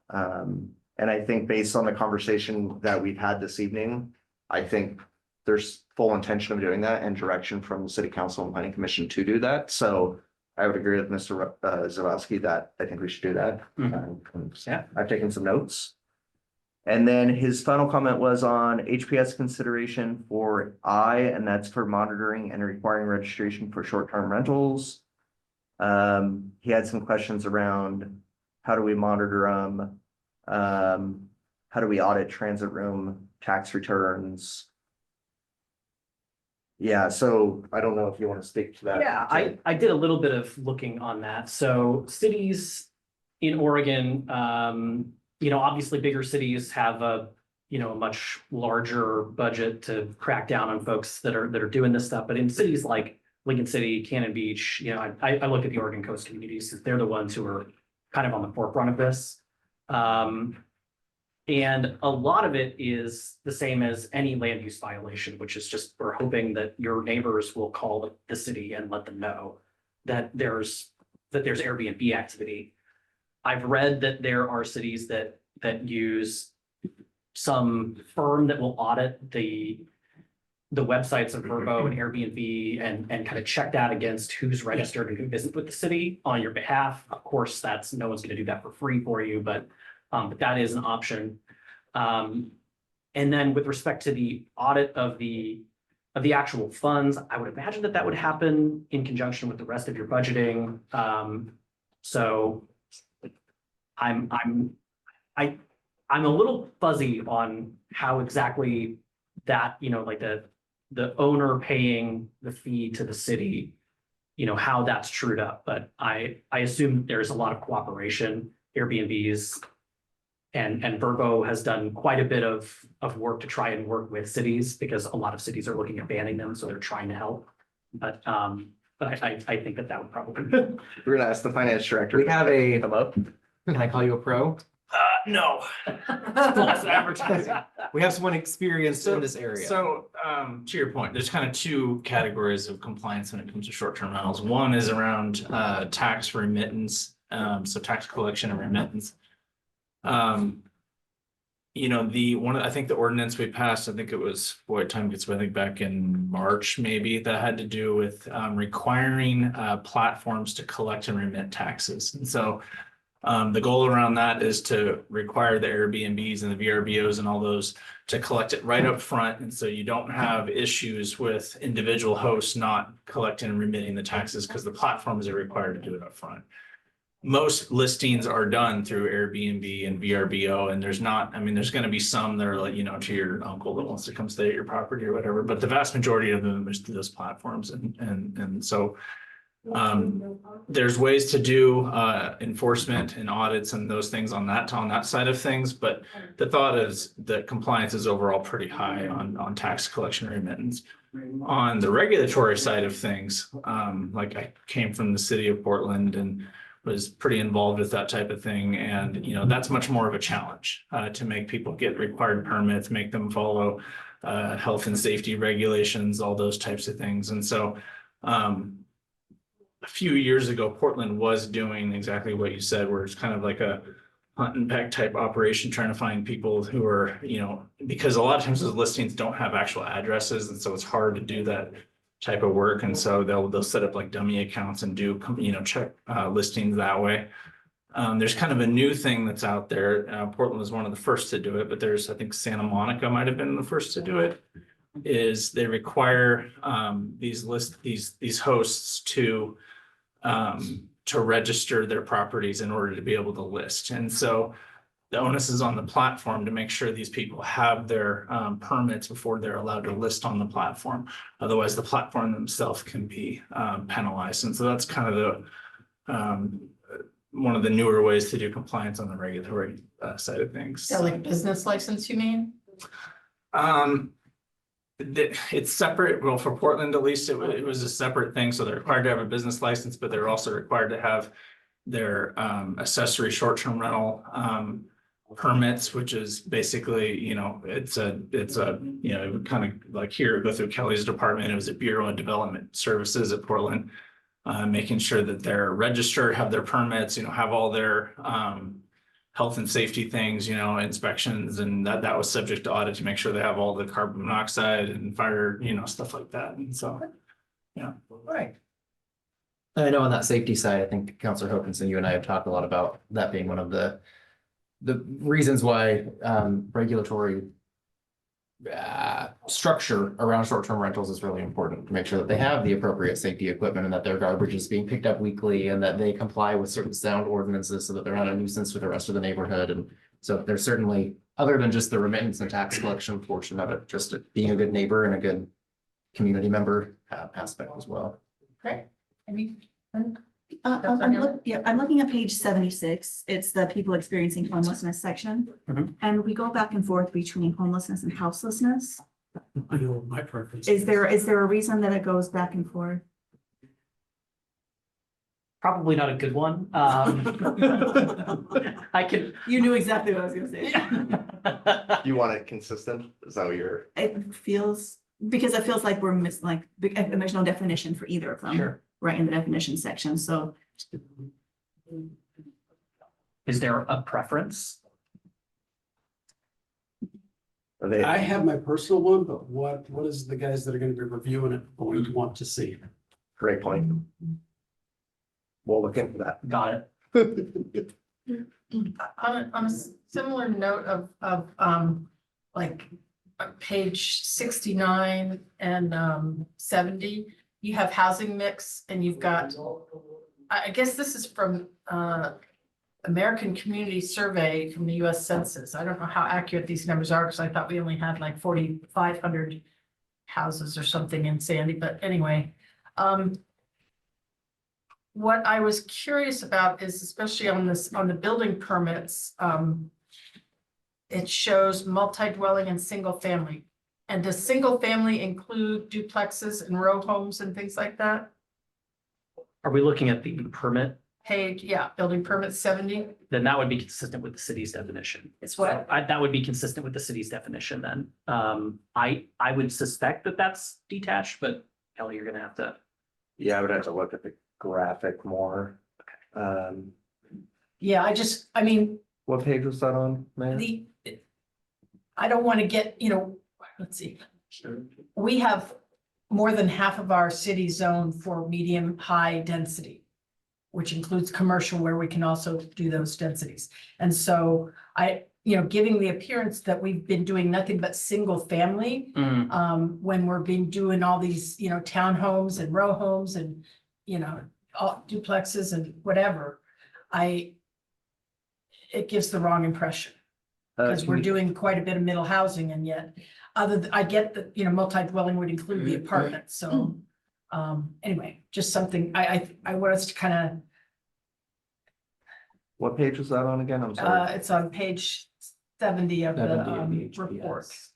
And I think based on the conversation that we've had this evening, I think there's full intention of doing that and direction from the city council and planning commission to do that. So I would agree with Mr. Zawadzki that I think we should do that. Yeah. I've taken some notes. And then his final comment was on HPS consideration for I, and that's for monitoring and requiring registration for short-term rentals. He had some questions around how do we monitor them? How do we audit transit room tax returns? Yeah, so I don't know if you want to speak to that. Yeah, I did a little bit of looking on that. So cities in Oregon, obviously bigger cities have a much larger budget to crack down on folks that are doing this stuff. But in cities like Lincoln City, Cannon Beach, I look at the Oregon Coast communities because they're the ones who are kind of on the forefront of this. And a lot of it is the same as any land use violation, which is just we're hoping that your neighbors will call the city and let them know that there's Airbnb activity. I've read that there are cities that use some firm that will audit the websites of Vrbo and Airbnb and kind of check that against who's registered and who isn't with the city on your behalf. Of course, no one's going to do that for free for you, but that is an option. And then with respect to the audit of the actual funds, I would imagine that would happen in conjunction with the rest of your budgeting. So I'm a little fuzzy on how exactly that, like the owner paying the fee to the city, how that's trued up. But I assume there's a lot of cooperation. Airbnbs and Vrbo has done quite a bit of work to try and work with cities because a lot of cities are looking at banning them, so they're trying to help. But I think that would probably. We're gonna ask the finance director. We have a, Come up. can I call you a pro? No. False advertising. We have someone experienced in this area. So, to your point, there's kind of two categories of compliance when it comes to short-term rentals. One is around tax remittance, so tax collection and remittance. I think the ordinance we passed, I think it was, time gets, I think back in March, maybe, that had to do with requiring platforms to collect and remit taxes. And so The goal around that is to require the Airbnbs and the VRBOs and all those to collect it right up front. And so you don't have issues with individual hosts not collecting and remitting the taxes because the platforms are required to do it up front. Most listings are done through Airbnb and VRBO, and there's not, I mean, there's going to be some that are like, to your uncle that wants to come stay at your property or whatever, but the vast majority of them is through those platforms. And so there's ways to do enforcement and audits and those things on that side of things, but the thought is that compliance is overall pretty high on tax collection remittance. On the regulatory side of things, like I came from the city of Portland and was pretty involved with that type of thing. And, that's much more of a challenge to make people get required permits, make them follow health and safety regulations, all those types of things. And so a few years ago, Portland was doing exactly what you said, where it's kind of like a hunt and peck type operation, trying to find people who are, because a lot of times those listings don't have actual addresses. And so it's hard to do that type of work. And so they'll set up like dummy accounts and do, check listings that way. There's kind of a new thing that's out there. Portland was one of the first to do it, but I think Santa Monica might've been the first to do it, is they require these hosts to register their properties in order to be able to list. And so the onus is on the platform to make sure these people have their permits before they're allowed to list on the platform. Otherwise, the platform themselves can be penalized. And so that's kind of one of the newer ways to do compliance on the regulatory side of things. Yeah, like a business license, you mean? It's separate. Well, for Portland, at least, it was a separate thing. So they're required to have a business license, but they're also required to have their accessory short-term rental permits, which is basically, it's a it would kind of like here, go through Kelly's department. It was a Bureau of Development Services at Portland, making sure that they're registered, have their permits, have all their health and safety things, inspections, and that was subject to audit to make sure they have all the carbon monoxide and fire, stuff like that. And so, yeah. Right. I know on that safety side, I think Councilor Hokinson, you and I have talked a lot about that being one of the reasons why regulatory structure around short-term rentals is really important, to make sure that they have the appropriate safety equipment and that their garbage is being picked up weekly and that they comply with certain sound ordinances so that they're not a nuisance for the rest of the neighborhood. And so there's certainly, other than just the remittance and tax collection portion of it, just being a good neighbor and a good community member aspect as well. Great. I'm looking at page 76. It's the people experiencing homelessness section. Mhm. And we go back and forth between homelessness and houselessness. I know my preference. Is there a reason that it goes back and forth? Probably not a good one. I can. You knew exactly what I was gonna say. You want it consistent? Is that what you're? It feels like we're missing there's no definition for either of them. Sure. Right in the definition section, so. Is there a preference? Are they? I have my personal one, but what is the guys that are gonna be reviewing it going to want to see? Great point. We'll look into that. Got it. On a similar note of page 69 and 70, you have housing mix and you've got, I guess this is from American Community Survey from the US Census. I don't know how accurate these numbers are because I thought we only had like 4,500 houses or something in Sandy, but anyway. What I was curious about is, especially on the building permits, it shows multi-dwelling and single family. And does single family include duplexes and row homes and things like that? Are we looking at the permit? Page, yeah, building permit 70. Then that would be consistent with the city's definition. It's what? That would be consistent with the city's definition then. I would suspect that that's detached, but Kelly, you're gonna have to. Yeah, I would have to look at the graphic more. Yeah, I mean, What page was that on, man? I don't want to get, let's see. We have more than half of our city zone for medium high density. which includes commercial where we can also do those densities. And so giving the appearance that we've been doing nothing but single family, when we're being doing all these, townhomes and row homes and, all duplexes and whatever, it gives the wrong impression. Because we're doing quite a bit of middle housing and yet I get that, multi-dwelling would include the apartment, so. Anyway, just something, I want us to kind of, What page is that on again? I'm sorry. it's on page 70 of 70 the of the report. HPS.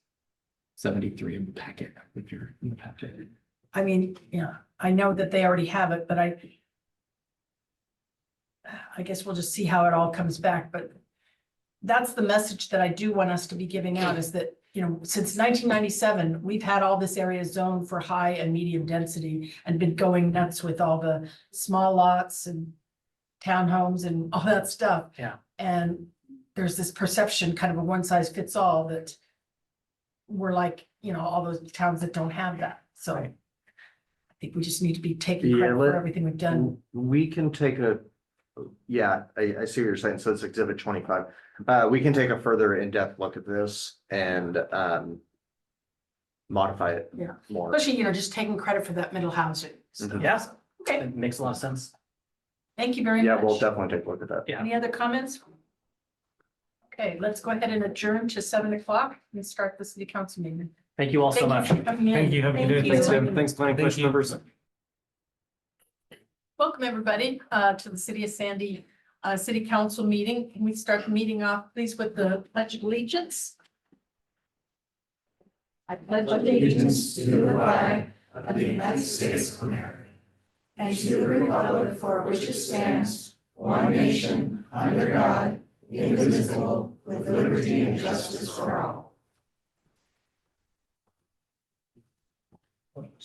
73 in the packet, if you're in the packet. I mean, I know that they already have it, but I guess we'll just see how it all comes back, but that's the message that I do want us to be giving out is that, since 1997, we've had all this area zoned for high and medium density and been going nuts with all the small lots and townhomes and all that stuff. Yeah. And there's this perception, kind of a one size fits all, that we're like, all those towns that don't have that. So I think we just need to be taking credit for everything we've done. We can take I see what you're saying. So it's exhibit 25. We can take a further in-depth look at this and modify it Yeah. more. Especially, just taking credit for that middle housing. Mhm. Yeah, Okay, it makes a lot of sense. thank you very Yeah, much. we'll definitely take a look at that. Yeah. Any other comments? Okay, let's go ahead and adjourn to 7:00 and start the city council meeting. Thank you all so much. Thank you for coming in. Thank you. Have a good day. Thanks, Tim. Thanks, planning commission members. Welcome, everybody, to the City of Sandy City Council meeting. Can we start the meeting off, please, with the Pledge of Allegiance? I pledge allegiance to the flag of the United States of America and to the republic for which it stands, one nation, under God, indivisible, with liberty and justice for all.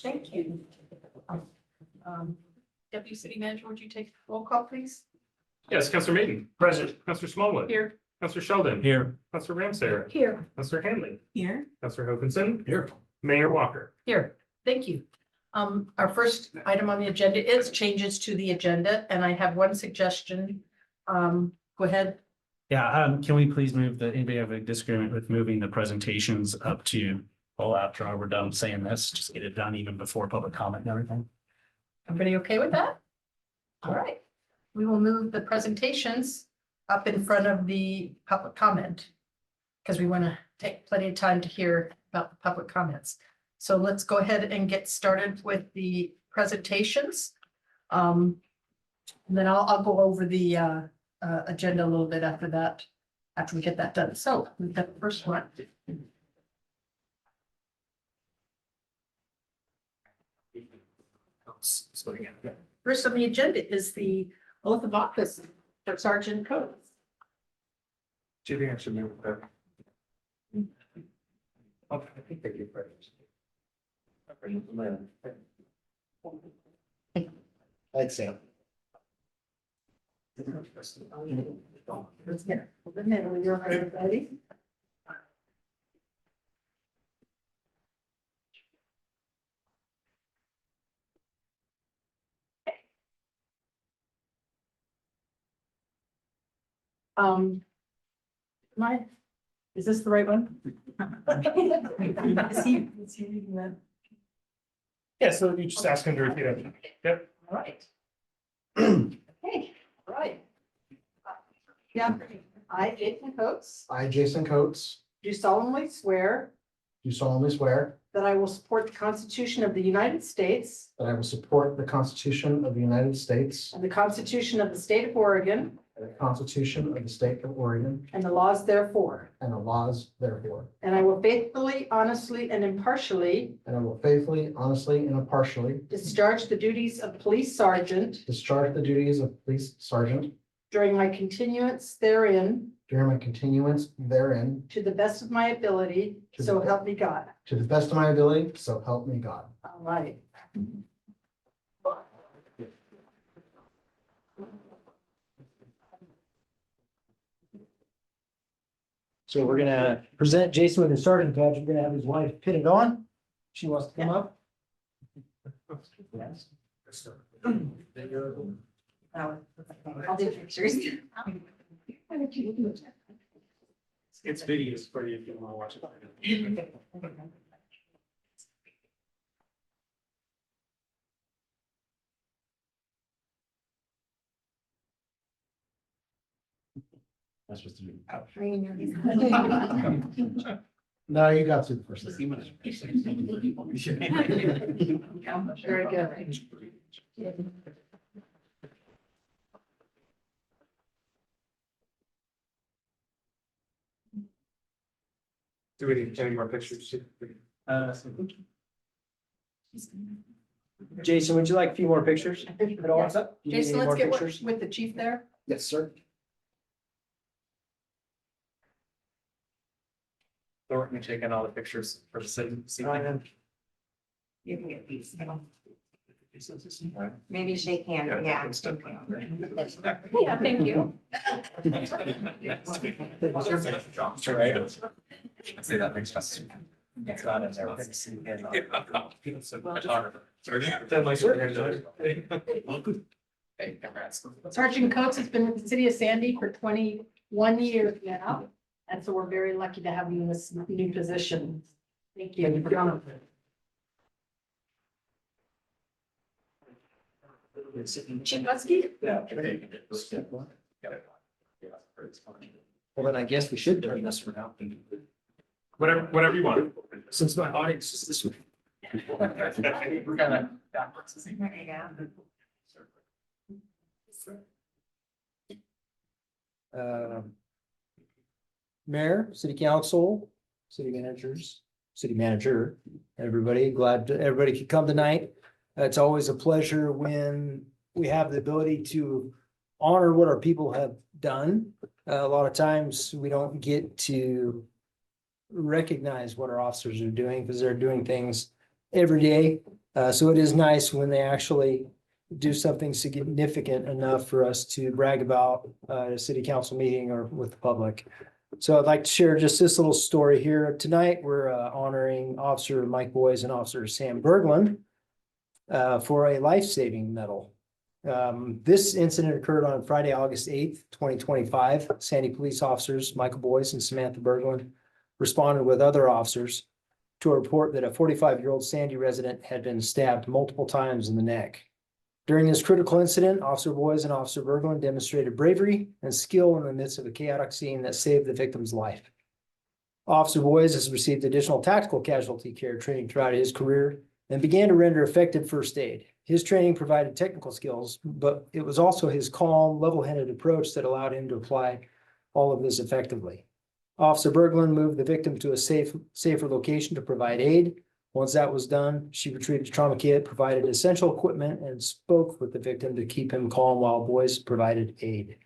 Thank you. Deputy City Manager, would you take roll call, please? Yes, Counselor Maiden. Present. Counselor Smallwood. Here. Counselor Sheldon. Here. Counselor Ramsayer. Here. Counselor Hanley. Here. Counselor Hokinson. Here. Mayor Walker. Here, thank you. Our first item on the agenda is changes to the agenda, and I have one suggestion. Go ahead. Yeah, can we please move anybody have a disagreement with moving the presentations up to, after we're done saying this, just get it done even before public comment and everything. Everybody okay with that? All right, we will move the presentations up in front of the public comment. Because we want to take plenty of time to hear about the public comments. So let's go ahead and get started with the presentations. And then I'll go over the agenda a little bit after that, after we get that done. So we've got the first one. First on the agenda is the oath of office for Sergeant Coates. Do you think I should move that? I think they get ready. I'd say. Let's get the middle, you're ready. Is this the right one? Is he reading that? Yeah, so you just ask him to repeat it. Yep. All right. Okay, all right. Yeah, I, Jason Coates, I, Jason Coates, do solemnly swear do solemnly swear that I will support the Constitution of the United States that I will support the Constitution of the United States and the Constitution of the State of Oregon and the Constitution of the State of Oregon and the laws therefore. and the laws therefore. And I will faithfully, honestly, and impartially And I will faithfully, honestly, and impartially discharge the duties of police sergeant discharge the duties of police sergeant during my continuance therein during my continuance therein to the best of my ability, so help me God. to the best of my ability, so help me God. All right. So we're gonna present Jason with his sergeant badge. We're gonna have his wife pin it on. She wants to come up. I'll do pictures. It's videos for you if you want to watch it. That's just. No, you got through the first. Very good. Do we need any more pictures? Jason, would you like a few more pictures? At all? Do you need Jason, any let's more get pictures? with the chief there. Yes, sir. So we're gonna take in all the pictures for the city. You can get these. Maybe shake hands, yeah. Yeah, thank you. Say that makes sense. It's not in there. Hey, congrats. Sergeant Coates has been with the city of Sandy for 21 years now. And so we're very lucky to have you in this new position. Thank you. Chief Muskie? Well, then I guess we should turn this one out. Whatever you want. Since my audience is this way. We're gonna backwards. Mayor, city council, city manager, everybody, glad everybody could come tonight. It's always a pleasure when we have the ability to honor what our people have done. A lot of times we don't get to recognize what our officers are doing because they're doing things every day. So it is nice when they actually do something significant enough for us to brag about at a city council meeting or with the public. So I'd like to share just this little story here. Tonight, we're honoring Officer Mike Boyes and Officer Sam Berglund for a life-saving medal. This incident occurred on Friday, August 8th, 2025. Sandy police officers, Michael Boyes and Samantha Berglund, responded with other officers to a report that a 45-year-old Sandy resident had been stabbed multiple times in the neck. During this critical incident, Officer Boyes and Officer Berglund demonstrated bravery and skill in the midst of a chaotic scene that saved the victim's life. Officer Boyes has received additional tactical casualty care training throughout his career and began to render effective first aid. His training provided technical skills, but it was also his calm, level-headed approach that allowed him to apply all of this effectively. Officer Berglund moved the victim to a safer location to provide aid. Once that was done, she retrieved a trauma kit, provided essential equipment, and spoke with the victim to keep him calm while Boyes provided aid.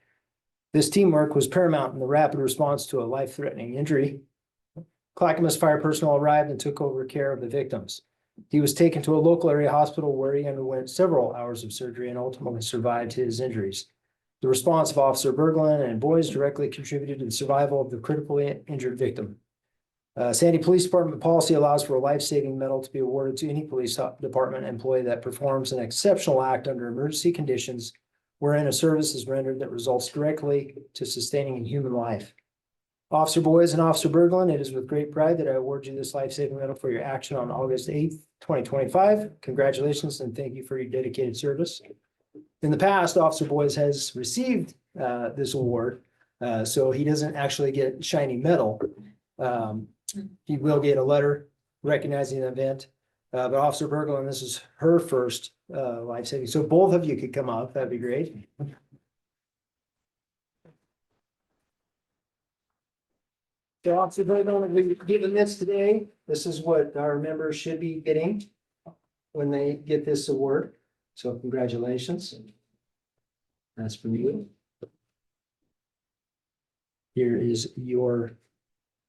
This teamwork was paramount in the rapid response to a life-threatening injury. Clackamas fire personnel arrived and took over care of the victims. He was taken to a local area hospital where he underwent several hours of surgery and ultimately survived his injuries. The response of Officer Berglund and Boyes directly contributed to the survival of the critically injured victim. Sandy Police Department policy allows for a life-saving medal to be awarded to any police department employee that performs an exceptional act under emergency conditions wherein a service is rendered that results directly to sustaining a human life. Officer Boyes and Officer Berglund, it is with great pride that I award you this life-saving medal for your action on August 8th, 2025. Congratulations and thank you for your dedicated service. In the past, Officer Boyes has received this award, so he doesn't actually get a shiny medal. He will get a letter recognizing the event, but Officer Berglund, this is her first life-saving. So both of you could come up, that'd be great. So Officer Berglund will be given this today. This is what our members should be getting when they get this award. So congratulations. That's for you. Here is your,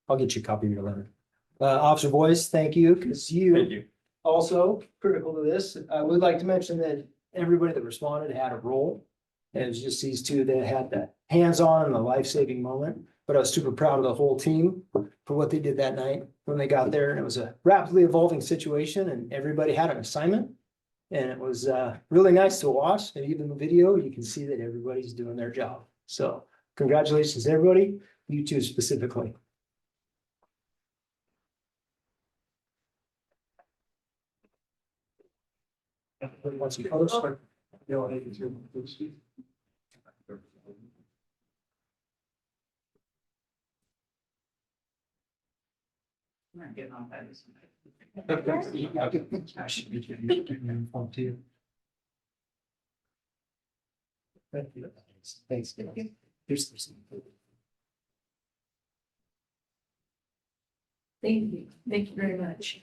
I'll get you a copy of your letter. Officer Boyes, thank you, because you also critical to this. I would like to mention that everybody that responded had a role. And it was just these two that had the hands-on and the life-saving moment. But I was super proud of the whole team for what they did that night when they got there. And it was a rapidly evolving situation and everybody had an assignment. And it was really nice to watch, and even the video, you can see that everybody's doing their job. So congratulations, everybody, you two specifically. Getting on that. Thanks. Here's Thank you. Thank you very much.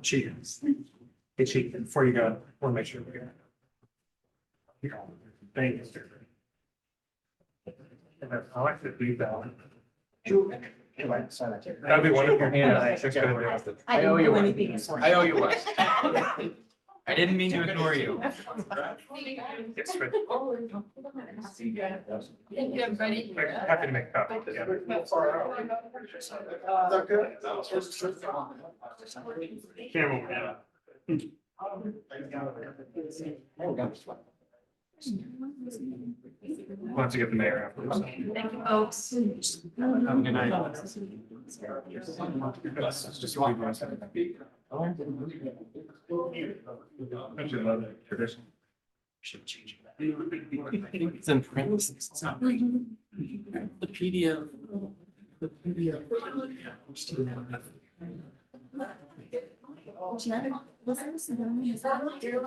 Cheers. Hey, Chief, before you go, I want to make sure we're good. Thank you, sir. I like to do that. That'd be one of your hands. I owe you one. I owe you one. I didn't mean to ignore you. Yes, right. Thank you, everybody. Happy to make copies. Camera. We'll have to get the mayor afterwards. Thank you, folks. Have a good night. Just one more second. Actually, love that tradition. Should change that. It's in parentheses. It's not right. The PDF. The PDF.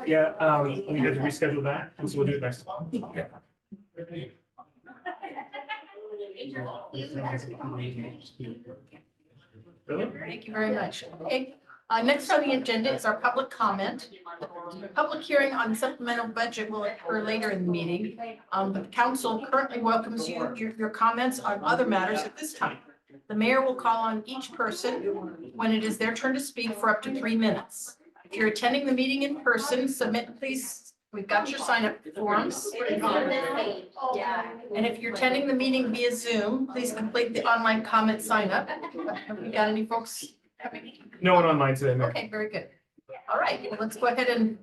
Yeah, we have to reschedule that, and so we'll do it next. Thank you very much. Okay, next on the agenda is our public comment. Public hearing on supplemental budget will occur later in the meeting. But the council currently welcomes your comments on other matters at this time. The mayor will call on each person when it is their turn to speak for up to 3 minutes. If you're attending the meeting in person, submit, please. We've got your sign up forms. And if you're attending the meeting via Zoom, please complete the online comment sign up. Have we got any folks? No one online today, Mayor. Okay, very good. All right, well, let's go ahead and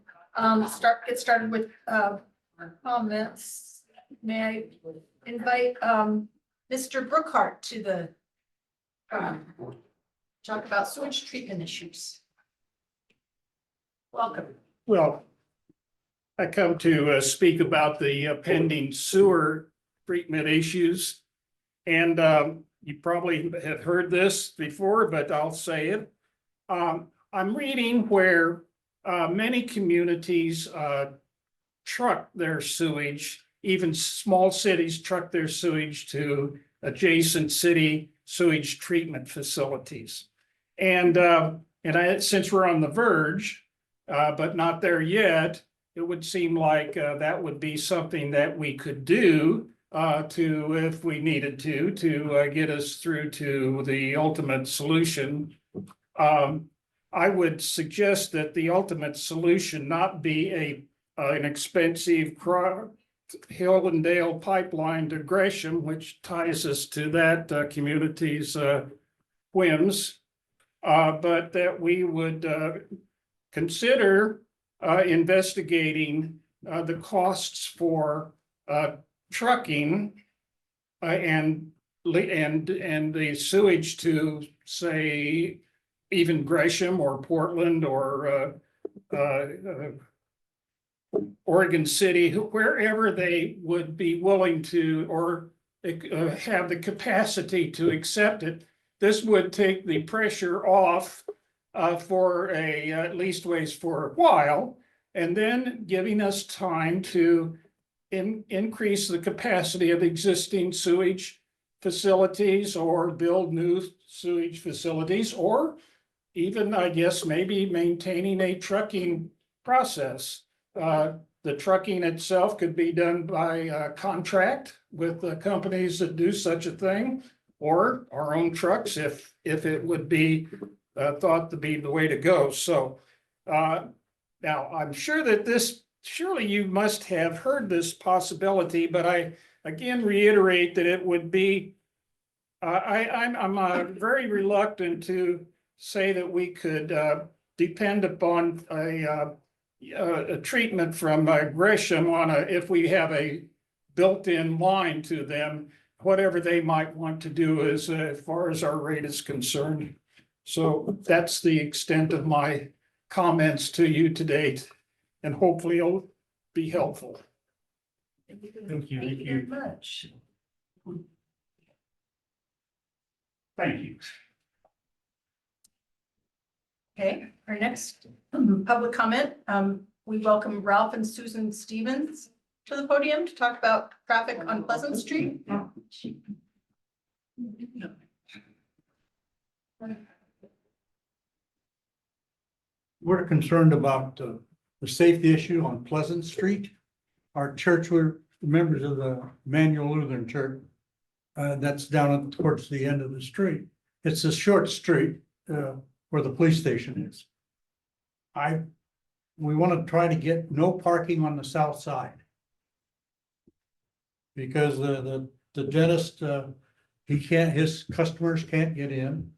get started with comments. May I invite Mr. Brookhart to the talk about sewage treatment issues. Welcome. Well, I come to speak about the pending sewer treatment issues. And you probably have heard this before, but I'll say it. I'm reading where many communities truck their sewage, even small cities truck their sewage to adjacent city sewage treatment facilities. And since we're on the verge, but not there yet, it would seem like that would be something that we could do to, if we needed to get us through to the ultimate solution. I would suggest that the ultimate solution not be an expensive Hill and Dale pipeline to Gresham, which ties us to that community's whims, but that we would consider investigating the costs for trucking and the sewage to, say, even Gresham or Portland or Oregon City, wherever they would be willing to or have the capacity to accept it. This would take the pressure off for at least ways for a while, and then giving us time to increase the capacity of existing sewage facilities or build new sewage facilities, or even, I guess, maybe maintaining a trucking process. The trucking itself could be done by contract with the companies that do such a thing, or our own trucks if it would be thought to be the way to go. So now I'm sure that surely you must have heard this possibility, but I again reiterate that it would be I'm very reluctant to say that we could depend upon a treatment from Gresham on if we have a built-in line to them, whatever they might want to do as far as our rate is concerned. So that's the extent of my comments to you to date, and hopefully it'll be helpful. Thank you. Thank you very much. Thank you. Okay, our next public comment, we welcome Ralph and Susan Stevens to the podium to talk about traffic on Pleasant Street. We're concerned about the safety issue on Pleasant Street. Our church, we're members of the Emmanuel Lutheran Church. That's down towards the end of the street. It's a short street where the police station is. We want to try to get no parking on the south side. Because the dentist, his customers can't get in.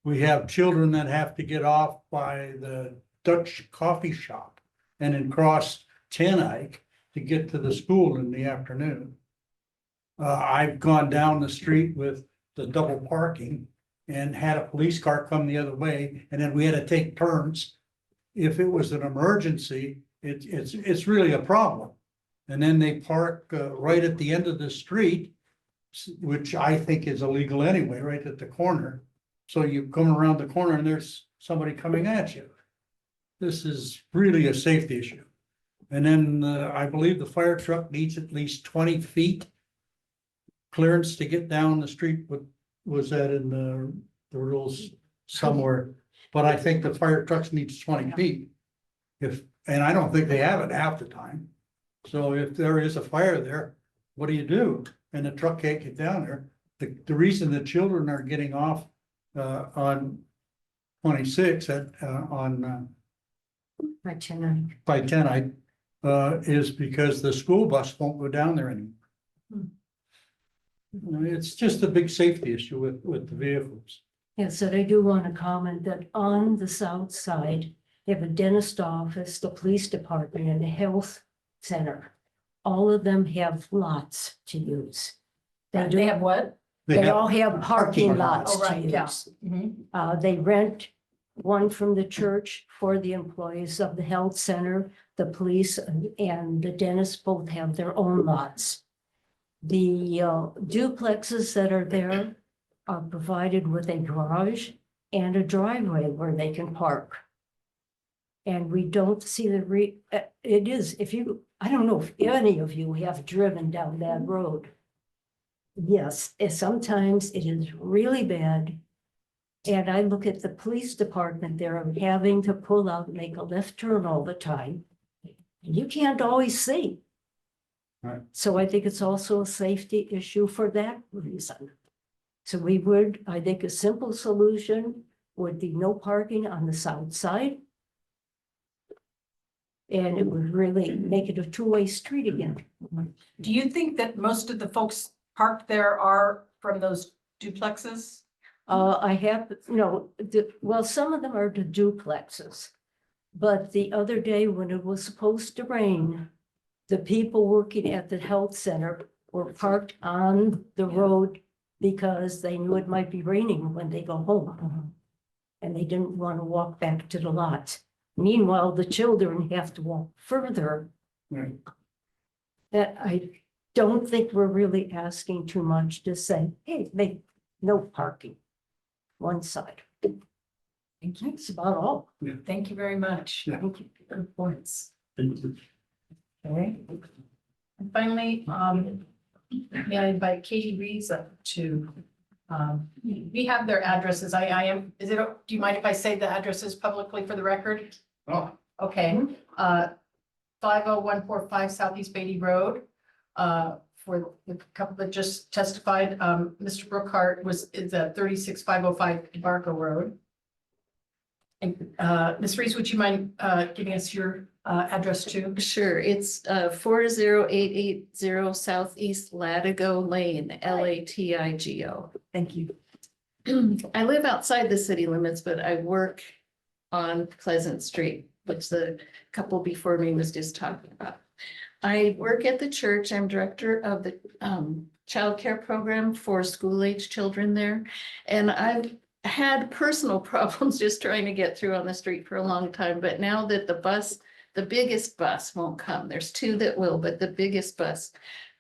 We have children that have to get off by the Dutch coffee shop and then cross Ten Eyck to get to the school in the afternoon. I've gone down the street with the double parking and had a police car come the other way, and then we had to take turns. If it was an emergency, it's really a problem. And then they park right at the end of the street, which I think is illegal anyway, right at the corner. So you come around the corner and there's somebody coming at you. This is really a safety issue. And then I believe the fire truck needs at least 20 feet clearance to get down the street. What was that in the rules somewhere? But I think the fire trucks needs 20 feet. And I don't think they have it half the time. So if there is a fire there, what do you do? And the truck can't get down there. The reason the children are getting off on 26 By 10. by 10 is because the school bus won't go down there anymore. It's just a big safety issue with the vehicles. Yes, and I do want to comment that on the south side, you have a dentist office, the police department, and the health center. All of them have lots to use. They have what? They all have parking lots Oh, to right, yeah. use. Mhm. They rent one from the church for the employees of the health center, the police and the dentist both have their own lots. The duplexes that are there are provided with a garage and a driveway where they can park. And we don't see it is, I don't know if any of you have driven down that road. Yes, sometimes it is really bad. And I look at the police department there having to pull out and make a left turn all the time. And you can't always see. Right. So I think it's also a safety issue for that reason. So I think a simple solution would be no parking on the south side. And it would really make it a two-way street again. Do you think that most of the folks parked there are from those duplexes? Well, some of them are the duplexes. But the other day when it was supposed to rain, the people working at the health center were parked on the road because they knew it might be raining when they go home. And they didn't want to walk back to the lot. Meanwhile, the children have to walk further. Right. That I don't think we're really asking too much to say, hey, make no parking one side. Thank you. That's about all. Thank you very much. Yeah. Thank you for your points. Thank you. Okay. And finally, may I invite Katie Reeves up to, we have their addresses. Do you mind if I say the addresses publicly for the record? Oh. Okay, 50145 Southeast Beatty Road. For the couple that just testified, Mr. Brookhart is at 36505 Barco Road. And Ms. Reese, would you mind giving us your address too? Sure, it's 40880 Southeast Latigo Lane, Latigo. Thank you. I live outside the city limits, but I work on Pleasant Street, which the couple before me was just talking about. I work at the church. I'm director of the childcare program for school-age children there. And I've had personal problems just trying to get through on the street for a long time, but now that the biggest bus won't come, there's two that will, but the biggest bus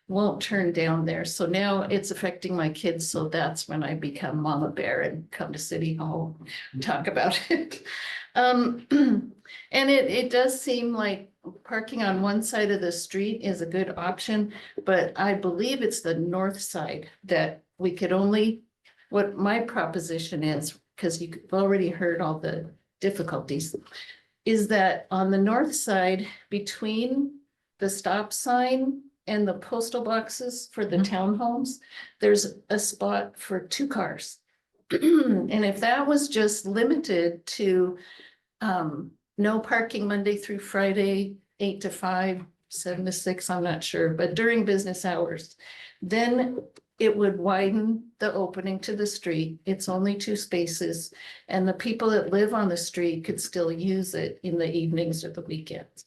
won't turn down there. So now it's affecting my kids. So that's when I become Mama Bear and come to City Hall, and talk about it. And it does seem like parking on one side of the street is a good option, but I believe it's the north side that we could only, what my proposition is, because you've already heard all the difficulties, is that on the north side, between the stop sign and the postal boxes for the townhomes, there's a spot for 2 cars. And if that was just limited to no parking Monday through Friday, 8 to 5, 7 to 6, I'm not sure, but during business hours, then it would widen the opening to the street. It's only 2 spaces, and the people that live on the street could still use it in the evenings or the weekends.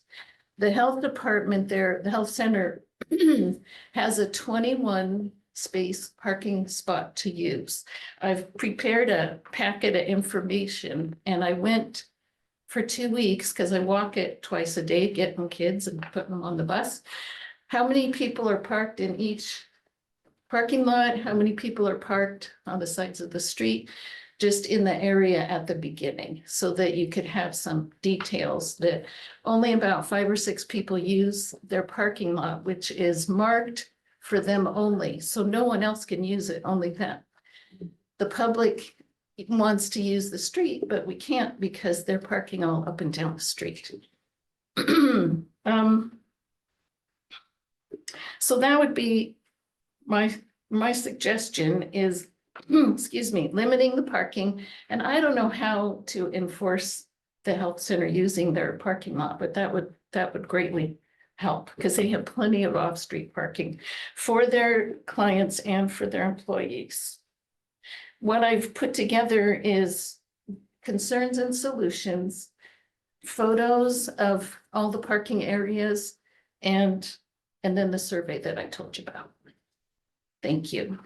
The health department there, the health center has a 21 space parking spot to use. I've prepared a packet of information, and I went for 2 weeks because I walk it twice a day, getting kids and putting them on the bus. How many people are parked in each parking lot? How many people are parked on the sides of the street? Just in the area at the beginning, so that you could have some details that only about 5 or 6 people use their parking lot, which is marked for them only. So no one else can use it, only them. The public wants to use the street, but we can't because they're parking all up and down the street. So that would be my suggestion is, excuse me, limiting the parking. And I don't know how to enforce the health center using their parking lot, but that would greatly help because they have plenty of off-street parking for their clients and for their employees. What I've put together is concerns and solutions, photos of all the parking areas, and then the survey that I told you about. Thank you.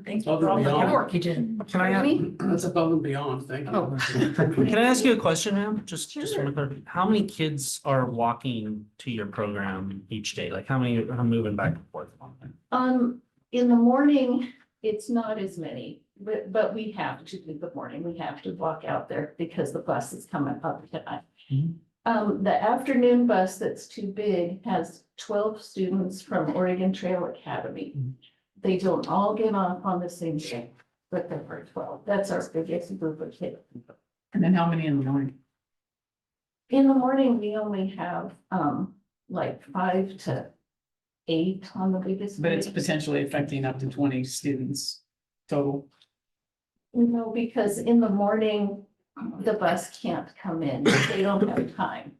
Thank you for all the hard work you did. Can I, That's above and beyond, thank you. Oh. can I ask you a question, ma'am? Just one clarification. How many kids are walking to your program each day? Like how many are moving back and forth? In the morning, it's not as many, but we have to do the morning. We have to walk out there because the bus is coming up tonight. The afternoon bus that's too big has 12 students from Oregon Trail Academy. They don't all get on the same day, but there are 12. That's our biggest group of kids. And then how many in the morning? In the morning, we only have like 5 to 8 on the biggest. But it's group. potentially affecting up to 20 students total. No, because in the morning, the bus can't come in. They don't have time.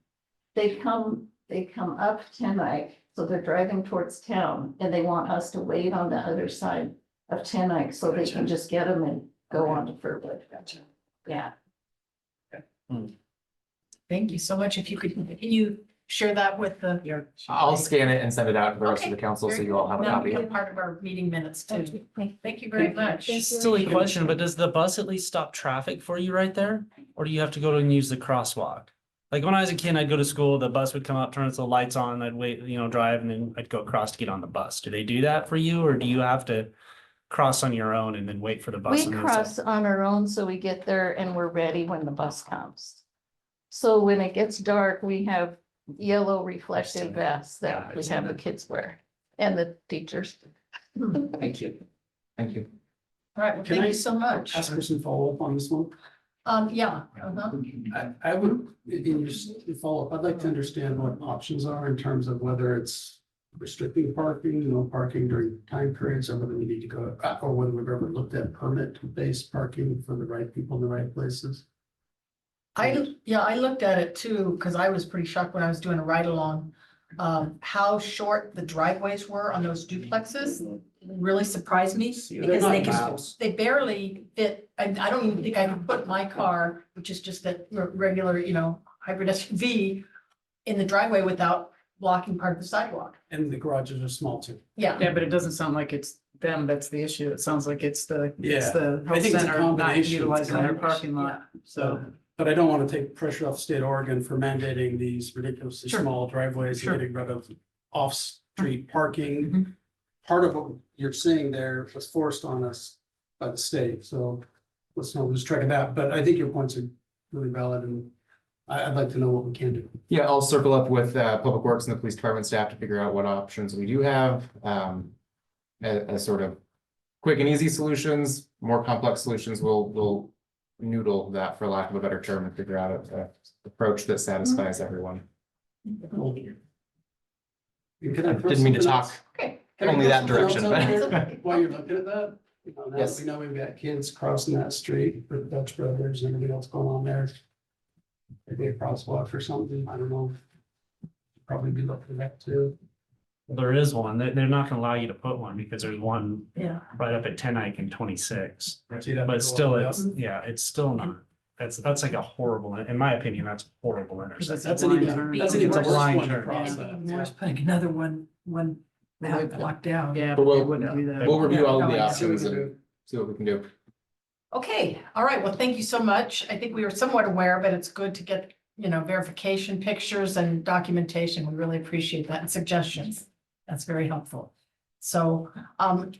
They come up Tenike, so they're driving towards town, and they want us to wait on the other side of Tenike so they can just get them and go on to Furwood. Gotcha. Yeah. Thank you so much. If you could, can you share that with I'll scan it and send it out to the rest of Okay, the council, so very you all have a That'll be copy. a part of our meeting minutes too. Thank you very much. Silly question, but does the bus at least stop traffic for you right there? Or do you have to go and use the crosswalk? Like when I was a kid, I'd go to school, the bus would come up, turn its lights on, I'd wait, drive, and then I'd go across to get on the bus. Do they do that for you, or do you have to cross on your own and then wait for the bus? We on the other cross side? on our own, so we get there and we're ready when the bus comes. So when it gets dark, we have yellow reflective vests that we have the kids wear and the teachers. Thank you. Thank you. All right, well, Can thank I you so much. Ask for some follow-up on this one. Yeah. I would, in your follow-up, I'd like to understand what options are in terms of whether it's restricting parking, no parking during time periods, or whether we need to go, or whether we've ever looked at permit-based parking for the right people in the right places. I looked at it too, because I was pretty shocked when I was doing a ride along. How short the driveways were on those duplexes really surprised me. Because they barely fit, I don't even think I could put my car, which is just a regular, hybrid SUV. In the driveway without blocking part of the sidewalk. And the garages are small too. Yeah. Yeah, but it doesn't sound like it's them that's the issue. It sounds like it's the Yeah. the I health think it's a center not combination. utilizing their It's parking lot. So But I don't want to take pressure off the state of Oregon for mandating these ridiculously Sure. small driveways Sure. and getting rid of off-street parking. Part of what you're seeing there was forced on us by the state, so let's not lose track of that. But I think your points are really valid, and I'd like to know what we can do. Yeah, I'll circle up with Public Works and the police department staff to figure out what options we do have. As sort of quick and easy solutions, more complex solutions, we'll noodle that, for lack of a better term, and figure out a approach that satisfies everyone. Didn't mean to talk Okay. only that direction, But but while you're looking at that, now that Yes. we know we've got kids crossing that street with Dutch Brothers and everything else going on there. Maybe a crosswalk or something, I don't know. Probably be looking at that too. There is one, they're not gonna allow you to put one because there's one Yeah. right up at 10 Ike and 26. So you'd have to But go still, all the way it's, up. yeah, it's still not, that's like a horrible, in my opinion, that's a horrible intersection. That's an even, that's an even It's a worse blind one to turn. cross that. yeah. putting another one blocked down. Yeah. But we'll- they wouldn't do that. we'll review all of the Yeah. options and see what we can do. Okay, all right, well, thank you so much. I think we were somewhat aware, but it's good to get, verification pictures and documentation. We really appreciate that, and suggestions. That's very helpful. So,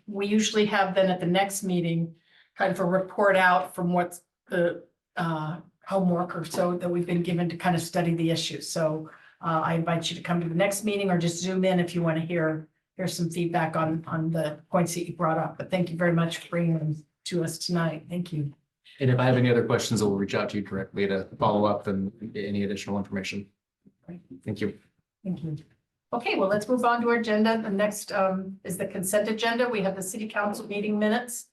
we usually have then at the next meeting, kind of a report out from what's the, homework or so that we've been given to kind of study the issue. So, I invite you to come to the next meeting or just zoom in if you want to hear some feedback on the points that you brought up. But thank you very much for bringing them to us tonight. Thank you. And if I have any other questions, I'll reach out to you directly to follow up and get any additional information. Thank you. Thank you. Okay, well, let's move on to our agenda. The next is the consent agenda. We have the city council meeting minutes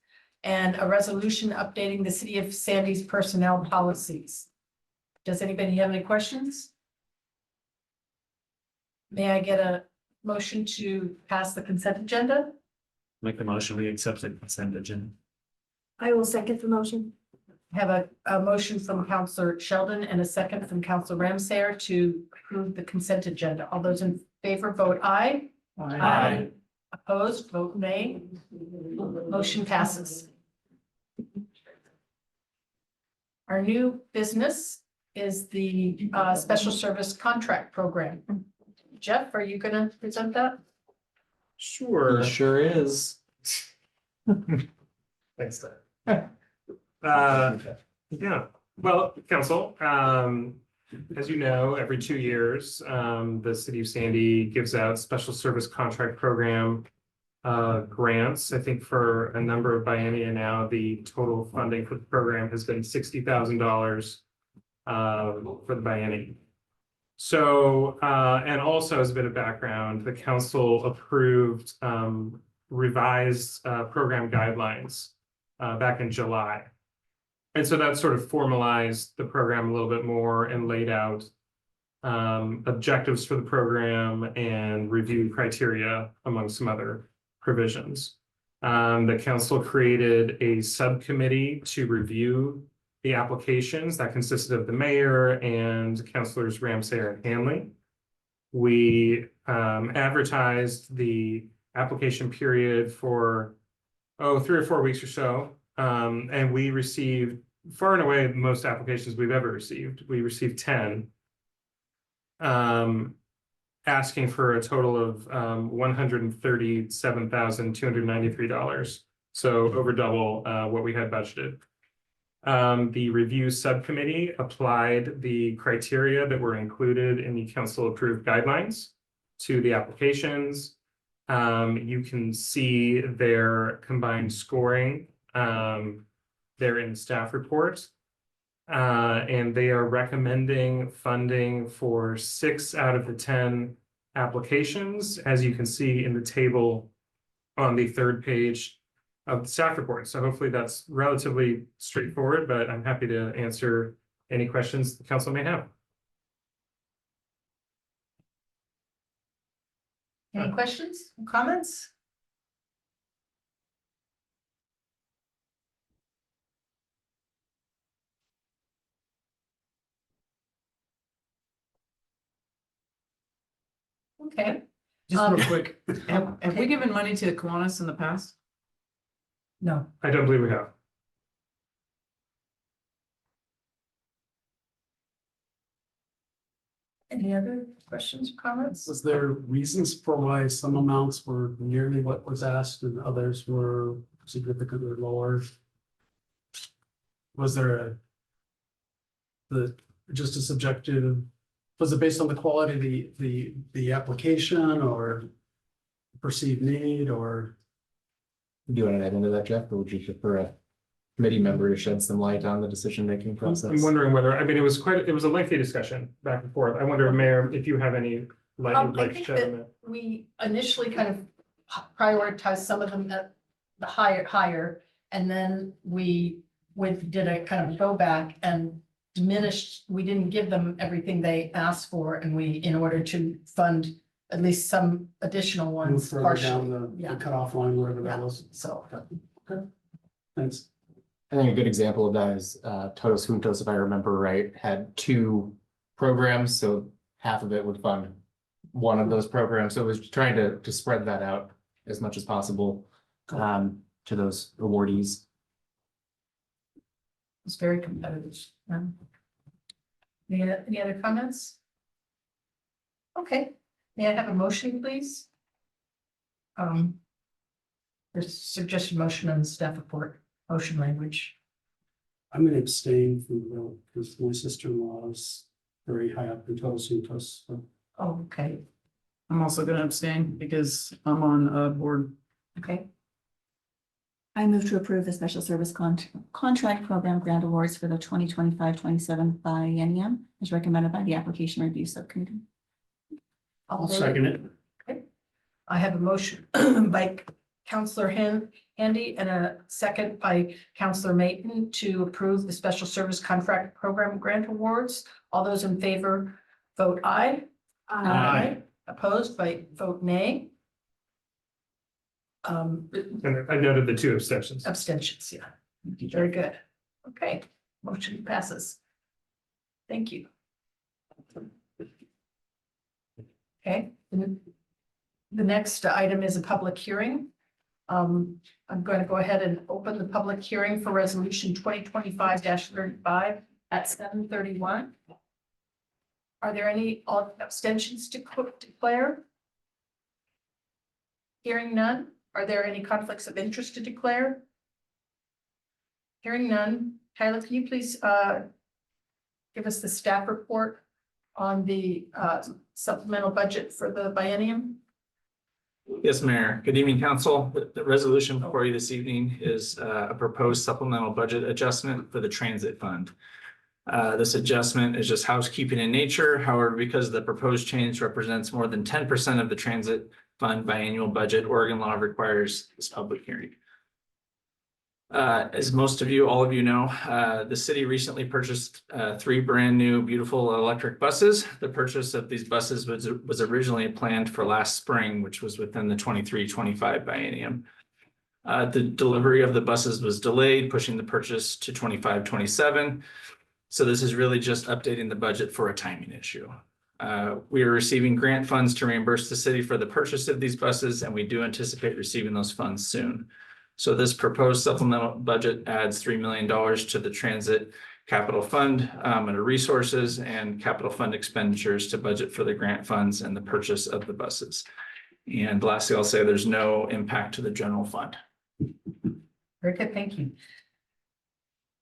and a resolution updating the city of Sandy's personnel policies. Does anybody have any questions? May I get a motion to pass the consent agenda? Make the motion, we accept the consent agenda. I will second the motion. Have a motion from Counselor Sheldon and a second from Counselor Ramsayer to approve the consent agenda. All those in favor, vote aye. Aye. Opposed, vote nay. Motion passes. Our new business is the special service contract program. Jeff, are you gonna present that? Sure. Sure is. Thanks, Dad. Yeah, well, council, as you know, every 2 years, the city of Sandy gives out special service contract program grants. I think for a number of biennia now, the total funding for the program has been $60,000 for the biennia. So, and also as a bit of background, the council approved revised program guidelines back in July. And so that sort of formalized the program a little bit more and laid out objectives for the program and review criteria among some other provisions. The council created a subcommittee to review the applications that consisted of the mayor and councilors Ramsayer and Hanley. We advertised the application period for 3 or 4 weeks or so. And we received far and away the most applications we've ever received. We received 10. Asking for a total of $137,293. So over double what we had budgeted. The review subcommittee applied the criteria that were included in the council approved guidelines to the applications. You can see their combined scoring. They're in the staff report. And they are recommending funding for 6 out of the 10 applications, as you can see in the table on the 3rd page of the staff report. So hopefully that's relatively straightforward, but I'm happy to answer any questions the council may have. Any questions, comments? Okay. Just real Um, quick, have we given money to Kiwanis in the past? No. I don't believe we have. Any other questions or comments? Was there reasons for why some amounts were nearly what was asked and others were significantly lower? Was there just a subjective, was it based on the quality of the application or perceived need or? Do you want to add into that, Jeff, or would you prefer a committee member to shed some light on the decision-making process? I'm wondering whether, I mean, it was a lengthy discussion back and forth. I wonder, Mayor, if you have any light you'd I like to think shed on that that. we initially kind of prioritized some of them at the higher, and then we did a kind of go back and diminished, we didn't give them everything they asked for, and we, in order to fund at least some additional Move ones further partially, down the yeah, cutoff line, whatever that was. so. Okay. Thanks. I think a good example of that is Todos Juntos, if I remember right, had 2 programs, so half of it would fund one of those programs. So it was trying to spread that out as much as possible to those awardees. It's very competitive. Any other comments? Okay, may I have a motion, please? There's a suggested motion on the staff report, motion language. I'm gonna abstain from the vote because my sister-in-law is very high up in Todos Juntos. So Oh, okay, I'm also gonna abstain because I'm on a board. okay. I move to approve the special service contract program grant awards for the 2025-27 biennium as recommended by the application review subcommittee. I'll second it. Okay, I have a motion by Counselor Handy and a second by Counselor Mayton to approve the special service contract program grant awards. All those in favor, vote aye. Aye. Opposed, vote nay. And I noted the 2 abstentions. Abstentions, yeah. Very good. Okay, motion passes. Thank you. Okay, the next item is a public hearing. I'm going to go ahead and open the public hearing for resolution 2025-35 at 7:31. Are there any abstentions to declare? Hearing none. Are there any conflicts of interest to declare? Hearing none. Tyler, can you please give us the staff report on the supplemental budget for the biennium? Yes, Mayor. Good evening, Council. The resolution before you this evening is a proposed supplemental budget adjustment for the transit fund. This adjustment is just housekeeping in nature. However, because the proposed change represents more than 10% of the transit fund biannual budget, Oregon law requires this public hearing. As most of you, all of you know, the city recently purchased 3 brand new beautiful electric buses. The purchase of these buses was originally planned for last spring, which was within the 23-25 biennium. The delivery of the buses was delayed, pushing the purchase to 25-27. So this is really just updating the budget for a timing issue. We are receiving grant funds to reimburse the city for the purchase of these buses, and we do anticipate receiving those funds soon. So this proposed supplemental budget adds $3 million to the transit capital fund under resources and capital fund expenditures to budget for the grant funds and the purchase of the buses. And lastly, I'll say there's no impact to the general fund. Very good, thank you.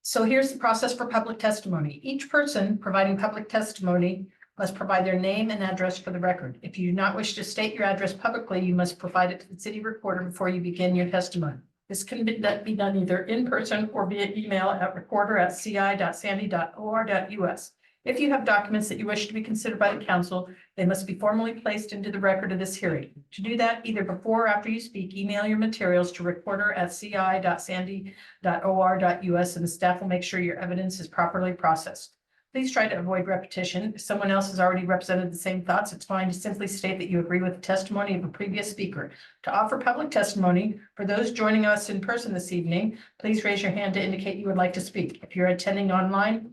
So here's the process for public testimony. Each person providing public testimony must provide their name and address for the record. If you do not wish to state your address publicly, you must provide it to the city recorder before you begin your testimony. This can be done either in person or via email at recorder@ci.sandy.or.us. If you have documents that you wish to be considered by the council, they must be formally placed into the record of this hearing. To do that, either before or after you speak, email your materials to recorder@ci.sandy.or.us, and the staff will make sure your evidence is properly processed. Please try to avoid repetition. If someone else has already represented the same thoughts, it's fine to simply state that you agree with the testimony of a previous speaker. To offer public testimony, for those joining us in person this evening, please raise your hand to indicate you would like to speak. If you're attending online,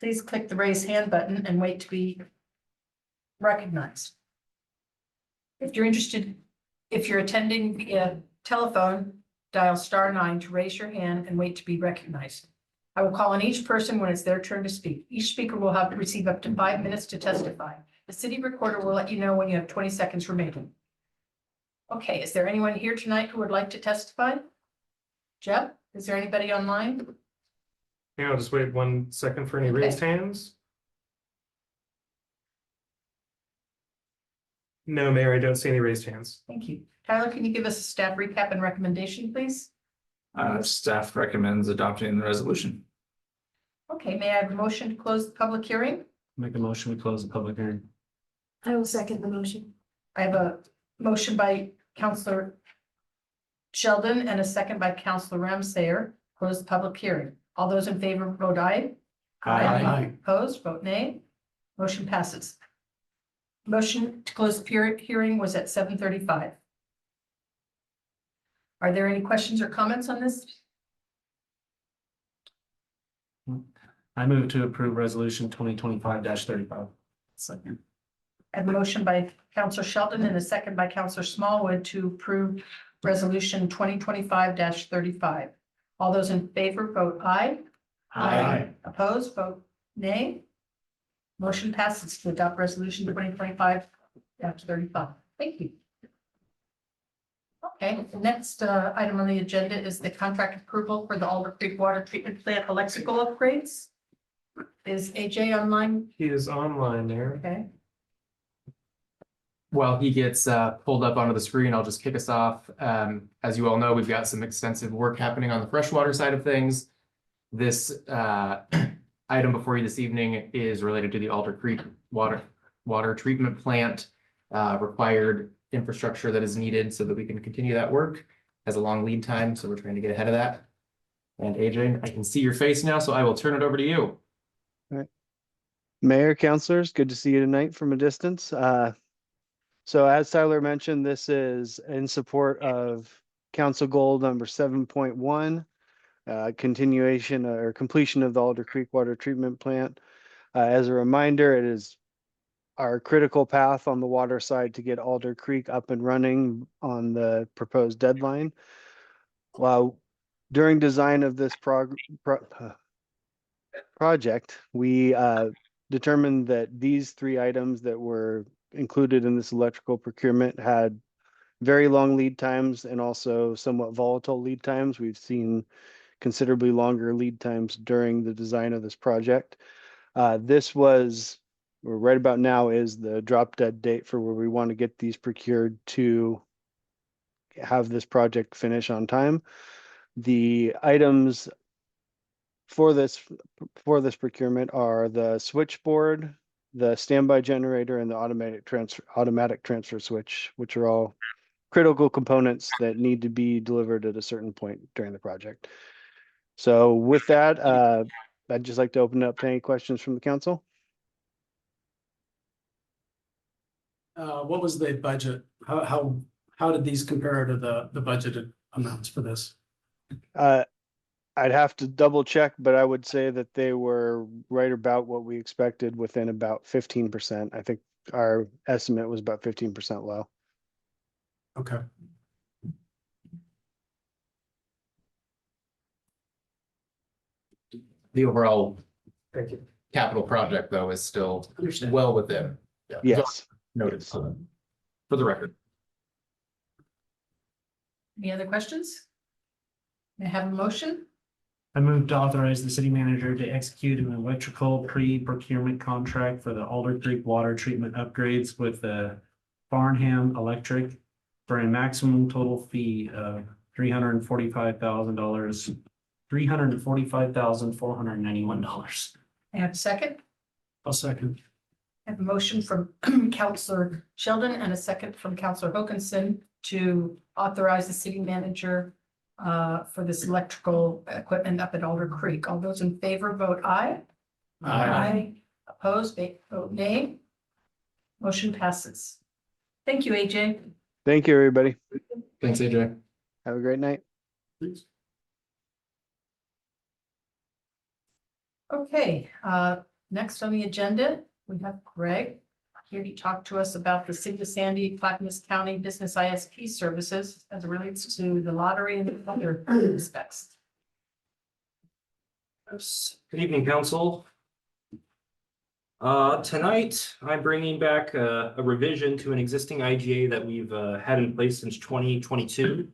please click the raise hand button and wait to be recognized. If you're attending via telephone, dial *9 to raise your hand and wait to be recognized. I will call on each person when it's their turn to speak. Each speaker will have to receive up to 5 minutes to testify. The city recorder will let you know when you have 20 seconds remaining. Okay, is there anyone here tonight who would like to testify? Jeff, is there anybody online? Yeah, I'll just wait 1 second for any raised hands. No, Mayor, I don't see any raised hands. Thank you. Tyler, can you give us a staff recap and recommendation, please? Staff recommends adopting the resolution. Okay, may I have a motion to close the public hearing? Make a motion, we close the public hearing. I will second the motion. I have a motion by Counselor Sheldon and a second by Counselor Ramsayer. Close the public hearing. All those in favor vote aye. Aye. Opposed, vote nay. Motion passes. Motion to close the hearing was at 7:35. Are there any questions or comments on this? I move to approve resolution 2025-35. Second. I have a motion by Counselor Sheldon and a second by Counselor Smallwood to approve resolution 2025-35. All those in favor vote aye. Aye. Opposed, vote nay. Motion passes to adopt resolution 2025-35. Thank you. Okay, the next item on the agenda is the contract approval for the Alder Creek Water Treatment Plant electrical upgrades. Is AJ online? He is online there. Okay. While he gets pulled up onto the screen, I'll just kick us off. As you all know, we've got some extensive work happening on the freshwater side of things. This item before you this evening is related to the Alder Creek water treatment plant, required infrastructure that is needed so that we can continue that work. Has a long lead time, so we're trying to get ahead of that. And AJ, I can see your face now, so I will turn it over to you. Mayor, councilors, good to see you tonight from a distance. So as Tyler mentioned, this is in support of Council Goal number 7.1, continuation or completion of the Alder Creek Water Treatment Plant. As a reminder, it is our critical path on the water side to get Alder Creek up and running on the proposed deadline. While during design of this project, we determined that these 3 items that were included in this electrical procurement had very long lead times and also somewhat volatile lead times. We've seen considerably longer lead times during the design of this project. Right about now is the drop dead date for where we want to get these procured to have this project finish on time. The items for this procurement are the switchboard, the standby generator, and the automatic transfer switch, which are all critical components that need to be delivered at a certain point during the project. So with that, I'd just like to open it up to any questions from the council. What was the budget? How did these compare to the budgeted amounts for this? I'd have to double check, but I would say that they were right about what we expected, within about 15%. I think our estimate was about 15% low. Okay. The overall capital project, though, is still well within. Yeah. Yes. Noted for the record. Any other questions? May I have a motion? I move to authorize the city manager to execute an electrical pre-procurement contract for the Alder Creek water treatment upgrades with the Farnham Electric for a maximum total fee of $345,000, $345,491. I have a second. I'll second. I have a motion from Counselor Sheldon and a second from Counselor Hokanson to authorize the city manager for this electrical equipment up at Alder Creek. All those in favor vote aye. Aye. Opposed, vote nay. Motion passes. Thank you, AJ. Thank you, everybody. Thanks, AJ. Have a great night. Okay, next on the agenda, we have Greg here to talk to us about the City of Sandy, Clackamas County Business ISP services as it relates to the lottery and other aspects. Yes. Good evening, council. Tonight, I'm bringing back a revision to an existing IGA that we've had in place since 2022,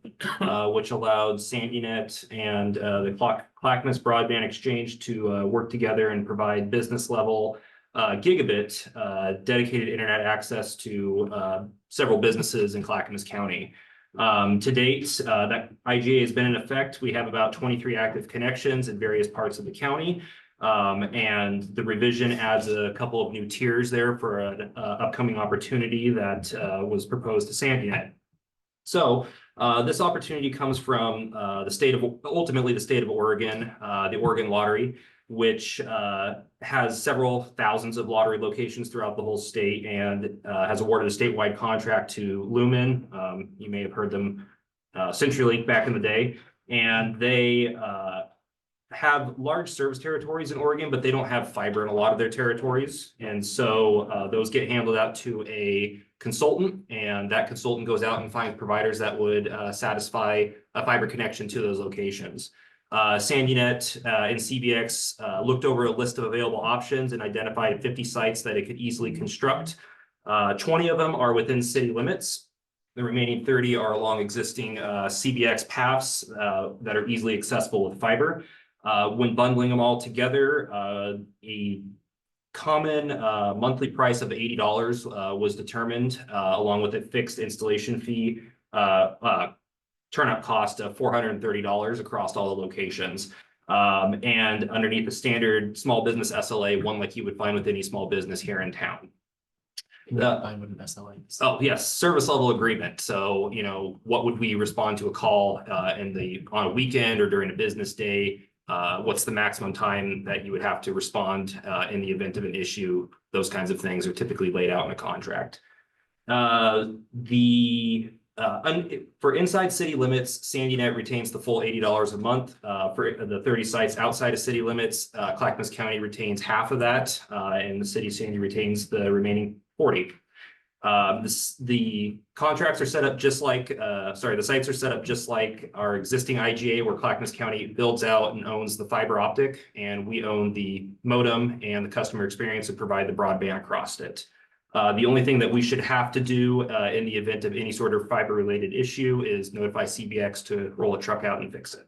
which allowed SandyNet and the Clackamas Broadband Exchange to work together and provide business level gigabit dedicated internet access to several businesses in Clackamas County. To date, that IGA has been in effect. We have about 23 active connections in various parts of the county. And the revision adds a couple of new tiers there for an upcoming opportunity that was proposed to SandyNet. So this opportunity comes from ultimately the state of Oregon, the Oregon Lottery, which has several thousands of lottery locations throughout the whole state and has awarded a statewide contract to Lumen. You may have heard them, CenturyLink back in the day, and they have large service territories in Oregon, but they don't have fiber in a lot of their territories. And so those get handled out to a consultant, and that consultant goes out and finds providers that would satisfy a fiber connection to those locations. SandyNet and CBX looked over a list of available options and identified 50 sites that it could easily construct. 20 of them are within city limits. The remaining 30 are along existing CBX paths that are easily accessible with fiber. When bundling them all together, a common monthly price of $80 was determined, along with a fixed installation fee, turnout cost of $430 across all the locations. And underneath the standard small business SLA, one like you would find with any small business here in town. Oh, yes, service level agreement. So, you know, what would we respond to a call on a weekend or during a business day? What's the maximum time that you would have to respond in the event of an issue? Those kinds of things are typically laid out in a contract. For inside city limits, SandyNet retains the full $80 a month. For the 30 sites outside of city limits, Clackamas County retains half of that, and the city of Sandy retains the remaining 40. The contracts are set up just like, the sites are set up just like our existing IGA, where Clackamas County builds out and owns the fiber optic, and we own the modem and the customer experience and provide the broadband across it. The only thing that we should have to do in the event of any sort of fiber related issue is notify CBX to roll a truck out and fix it.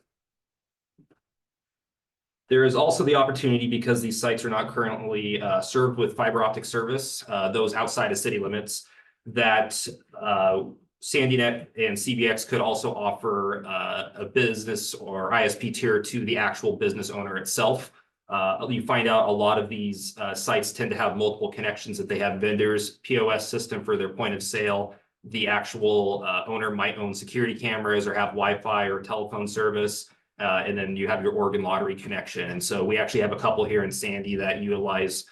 There is also the opportunity, because these sites are not currently served with fiber optic service, those outside of city limits, that SandyNet and CBX could also offer a business or ISP tier to the actual business owner itself. You find out a lot of these sites tend to have multiple connections, that they have vendors, POS system for their point of sale. The actual owner might own security cameras or have Wi-Fi or telephone service. And then you have your Oregon Lottery connection. And so we actually have a couple here in Sandy that utilize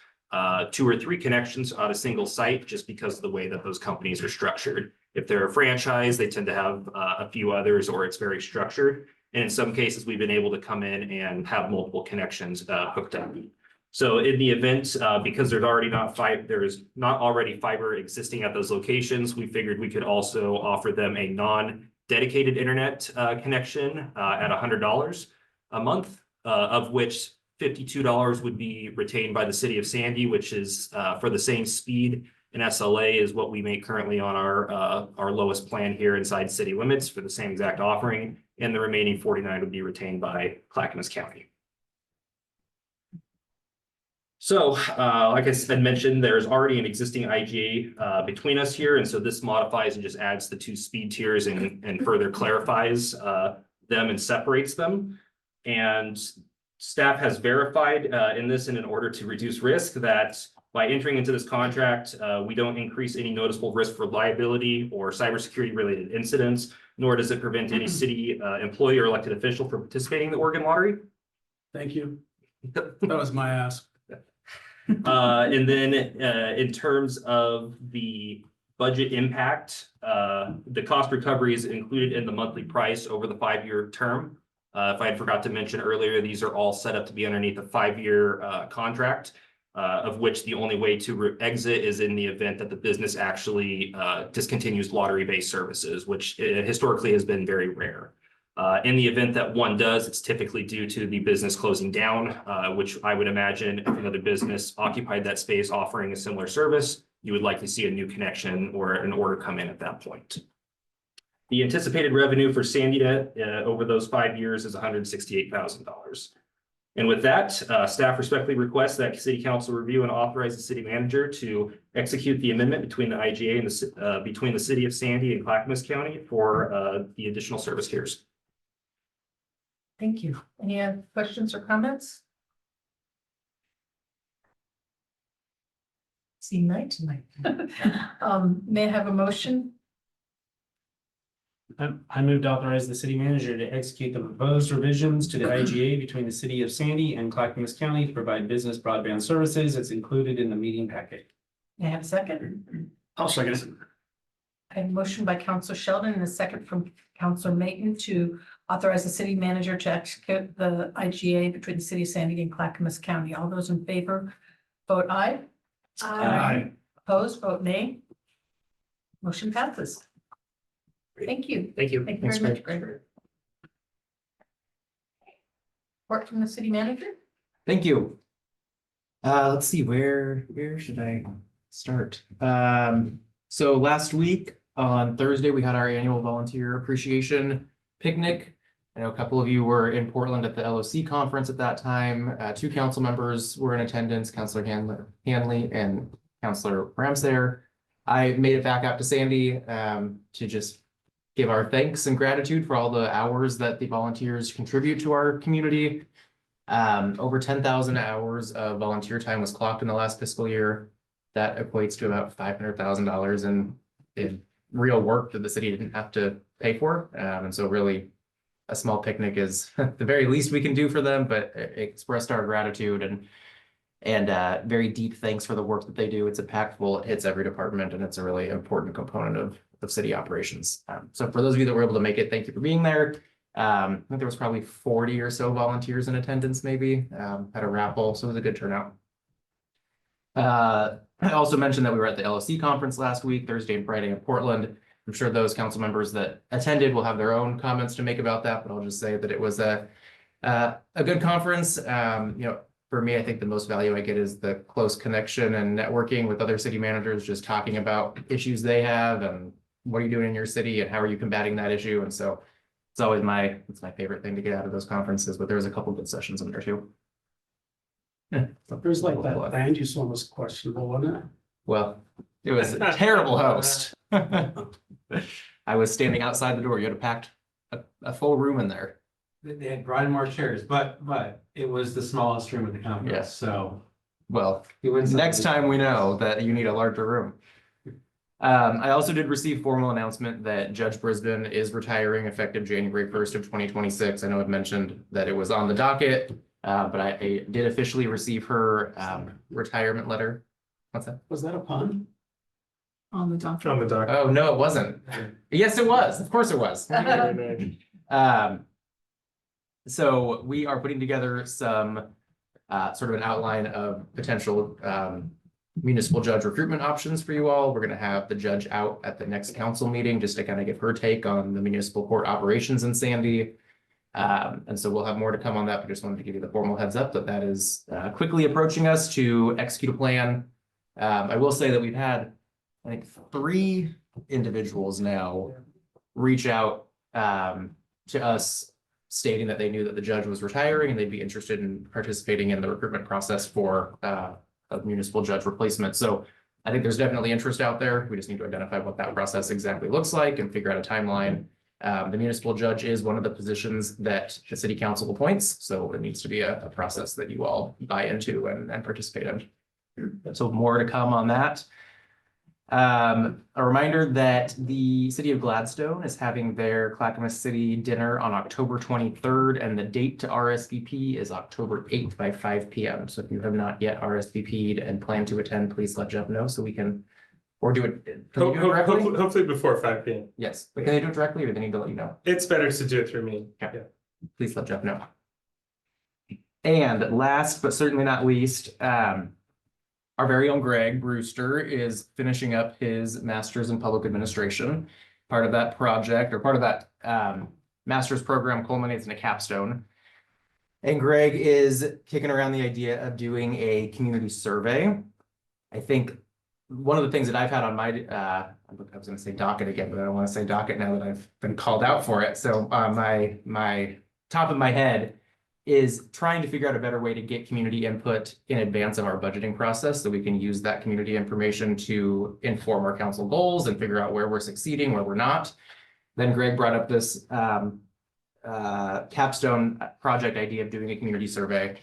2 or 3 connections on a single site, just because of the way that those companies are structured. If they're a franchise, they tend to have a few others, or it's very structured. And in some cases, we've been able to come in and have multiple connections hooked up. So in the event, because there's not already fiber existing at those locations, we figured we could also offer them a non-dedicated internet connection at $100 a month, of which $52 would be retained by the city of Sandy, which is for the same speed and SLA is what we make currently on our lowest plan here inside city limits for the same exact offering. And the remaining 49 would be retained by Clackamas County. So, like I said, mentioned, there's already an existing IGA between us here. And so this modifies and just adds the 2 speed tiers and further clarifies them and separates them. And staff has verified in this, in order to reduce risk, that by entering into this contract, we don't increase any noticeable risk for liability or cybersecurity related incidents, nor does it prevent any city employee or elected official from participating in the Oregon Lottery. Thank you. That was my ask. And then in terms of the budget impact, the cost recovery is included in the monthly price over the 5-year term. If I had forgot to mention earlier, these are all set up to be underneath a 5-year contract, of which the only way to exit is in the event that the business actually discontinues lottery-based services, which historically has been very rare. In the event that one does, it's typically due to the business closing down, which I would imagine if another business occupied that space offering a similar service, you would likely see a new connection or an order come in at that point. The anticipated revenue for SandyNet over those 5 years is $168,000. And with that, staff respectfully requests that City Council review and authorize the city manager to execute the amendment between the IGA and between the City of Sandy and Clackamas County for the additional service tiers. Thank you. Any other questions or comments? See night tonight. May I have a motion? I moved to authorize the city manager to execute the proposed revisions to the IGA between the city of Sandy and Clackamas County to provide business broadband services. It's included in the meeting packet. May I have a second? I'll second it. I have a motion by Councilor Sheldon and a second from Councilor Mayton to authorize the city manager to execute the IGA between the city of Sandy and Clackamas County. All those in favor, vote aye. Aye. Opposed, vote nay. Motion passes. Thank you. Thank you. Thank you Thanks, very much, Greg. Greg. Report from the city manager? Thank you. Let's see, where should I start? So last week on Thursday, we had our annual volunteer appreciation picnic. I know a couple of you were in Portland at the LOC conference at that time. 2 council members were in attendance, Councilor Hanley and Councilor Ramsayer. I made it back out to Sandy to just give our thanks and gratitude for all the hours that the volunteers contribute to our community. Over 10,000 hours of volunteer time was clocked in the last fiscal year. That equates to about $500,000 in real work that the city didn't have to pay for. And so really a small picnic is the very least we can do for them, but it expressed our gratitude and very deep thanks for the work that they do. It's impactful, it hits every department, and it's a really important component of city operations. So for those of you that were able to make it, thank you for being there. I think there was probably 40 or so volunteers in attendance, maybe, at a raffle, so it was a good turnout. I also mentioned that we were at the LOC conference last week, Thursday and Friday in Portland. I'm sure those council members that attended will have their own comments to make about that, but I'll just say that it was a good conference. For me, I think the most value I get is the close connection and networking with other city managers, just talking about issues they have and what are you doing in your city and how are you combating that issue. And so it's always it's my favorite thing to get out of those conferences, but there was a couple good sessions in there too. Yeah. There's like that land use one was questionable, wasn't it? Well, it was a terrible host. I was standing outside the door. You had packed a full room in there. They had brought in more chairs, but it was the smallest room of the conference, Yes. so. Well, next time we know that you need a larger room. I also did receive formal announcement that Judge Brisbane is retiring effective January 1st of 2026. I know I've mentioned that it was on the docket, but I did officially receive her retirement letter. What's that? Was that a pun? On the docket. On the dock. Oh, no, it wasn't. Yes, it was. Of course it was. So we are putting together some sort of an outline of potential municipal judge recruitment options for you all. We're going to have the judge out at the next council meeting just to kind of give her take on the municipal court operations in Sandy. And so we'll have more to come on that, but just wanted to give you the formal heads up that that is quickly approaching us to execute a plan. I will say that we've had, I think, 3 individuals now reach out to us stating that they knew that the judge was retiring and they'd be interested in participating in the recruitment process for a municipal judge replacement. So I think there's definitely interest out there. We just need to identify what that process exactly looks like and figure out a timeline. The municipal judge is one of the positions that the city council appoints, so it needs to be a process that you all buy into and participate in. So more to come on that. A reminder that the city of Gladstone is having their Clackamas City dinner on October 23rd, and the date to RSVP is October 8th by 5 p.m. So if you have not yet RSVP'd and plan to attend, please let Jeff know so we can, or do it. Can you do it directly? Hopefully before 5 p.m. Yes, but can they do it directly, or they need to let you know? It's better to do it through me. Okay. Please let Jeff know. And last but certainly not least, our very own Greg Brewster is finishing up his master's in public administration. Part of that project, or part of that master's program, culminates in a capstone. And Greg is kicking around the idea of doing a community survey. I think one of the things that I've had on my, I was going to say docket again, but I don't want to say docket now that I've been called out for it. So my top of my head is trying to figure out a better way to get community input in advance of our budgeting process so we can use that community information to inform our council goals and figure out where we're succeeding, where we're not. Then Greg brought up this capstone project idea of doing a community survey.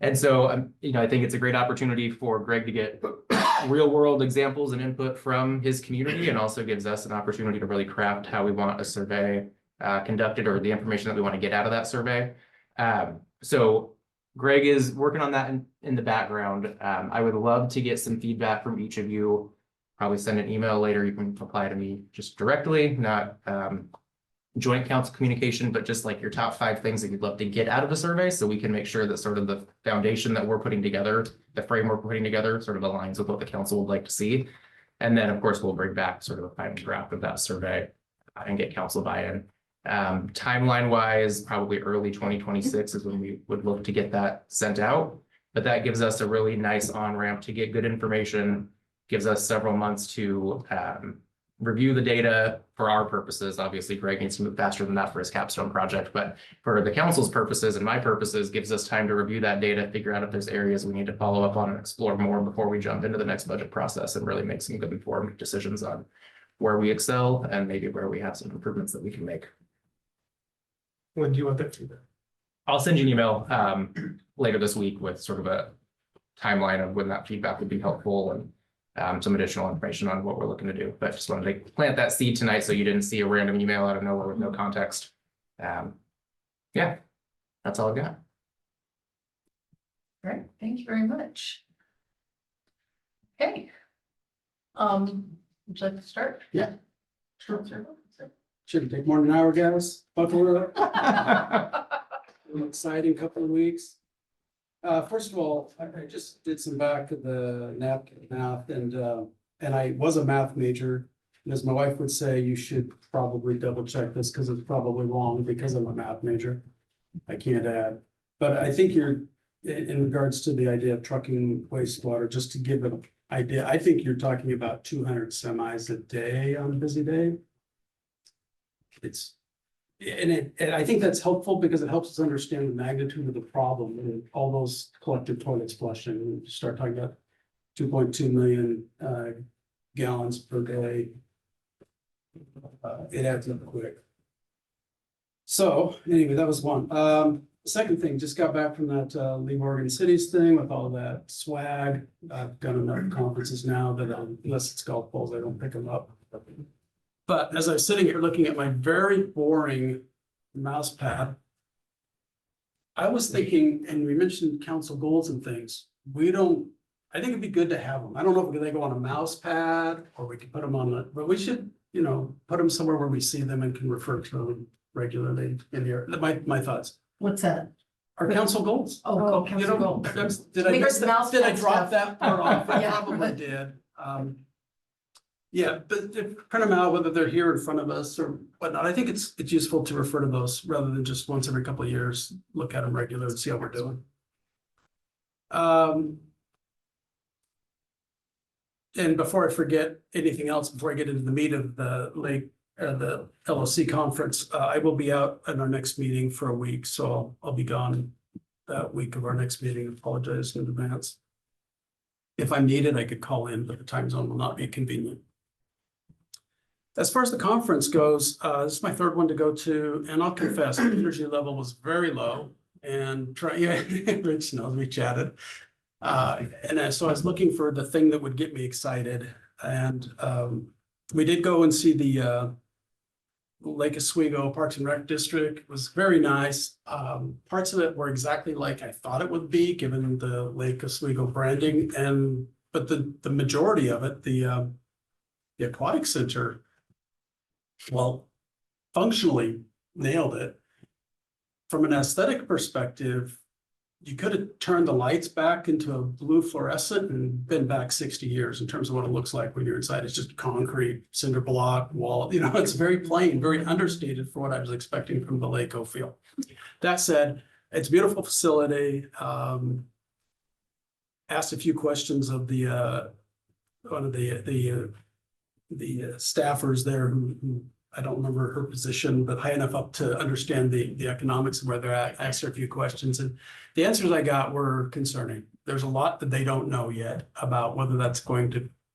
And so, you know, I think it's a great opportunity for Greg to get real world examples and input from his community, and also gives us an opportunity to really craft how we want a survey conducted, or the information that we want to get out of that survey. So Greg is working on that in the background. I would love to get some feedback from each of you. Probably send an email later. You can reply to me just directly, not joint council communication, but just like your top 5 things that you'd love to get out of the survey, so we can make sure that sort of the foundation that we're putting together, the framework we're putting together, sort of aligns with what the council would like to see. And then, of course, we'll bring back sort of a final draft of that survey and get council buy-in. Timeline wise, probably early 2026 is when we would look to get that sent out. But that gives us a really nice on-ramp to get good information, gives us several months to review the data for our purposes. Obviously, Greg needs to move faster than that for his capstone project, but for the council's purposes and my purposes, gives us time to review that data, figure out if there's areas we need to follow up on and explore more before we jump into the next budget process, and really make some good informed decisions on where we excel and maybe where we have some improvements that we can make. When do you want that feedback? I'll send you an email later this week with sort of a timeline of when that feedback would be helpful, and some additional information on what we're looking to do. But just wanted to plant that seed tonight so you didn't see a random email out of nowhere with no context. Yeah, that's all I've got. All right, thank you very much. Okay. Would you like to start? Yeah. Sure. Shouldn't take more than an hour, guys. Buckle up. An exciting couple of weeks. First of all, I just did some back of the napkin math, and I was a math major. And as my wife would say, you should probably double check this because it's probably wrong, because I'm a math major. I can't add, but I think you're, in regards to the idea of trucking wastewater, just to give an idea, I think you're talking about 200 semis a day on a busy day. And I think that's helpful because it helps us understand the magnitude of the problem and all those collective toilets flushing. We start talking about 2.2 million gallons per day. It adds up quick. So anyway, that was one. Second thing, just got back from that League of Oregon Cities thing with all that swag. I've done enough conferences now that unless it's golf balls, I don't pick them up. But as I was sitting here looking at my very boring mouse pad, I was thinking, and we mentioned council goals and things, I think it'd be good to have them. I don't know if they go on a mouse pad or we could put them on but we should, put them somewhere where we see them and can refer to them regularly in here. My thoughts. What's that? Our council goals. Oh, council goals. Did I miss that? Did I drop stuff. that part off? I Yeah. probably did. Yeah, but print them out, whether they're here in front of us or whatnot. I think it's useful to refer to those rather than just once every couple of years, look at them regularly and see how we're doing. And before I forget anything else, before I get into the meat of the the LOC conference, I will be out at our next meeting for a week, so I'll be gone that week of our next meeting. Apologize in advance. If I'm needed, I could call in, but the time zone will not be convenient. As far as the conference goes, this is my third one to go to, and I'll confess, the energy level was very low. And Rich knows, we chatted. So I was looking for the thing that would get me excited. And we did go and see the Lake Oswego Parks and Rec District. It was very nice. Parts of it were exactly like I thought it would be, given the Lake Oswego branding, but the majority of it, the aquatic center, well, functionally nailed it. From an aesthetic perspective, you could have turned the lights back into a blue fluorescent and been back 60 years in terms of what it looks like when you're inside. It's just concrete, cinder block, wall, it's very plain, very understated for what I was expecting from the Lake feel. That said, it's a beautiful facility. Asked a few questions of one of the staffers there who I don't remember her position, but high enough up to understand the economics of where they're at. I asked her a few questions, and the answers I got were concerning. There's a lot that they don't know yet about whether that's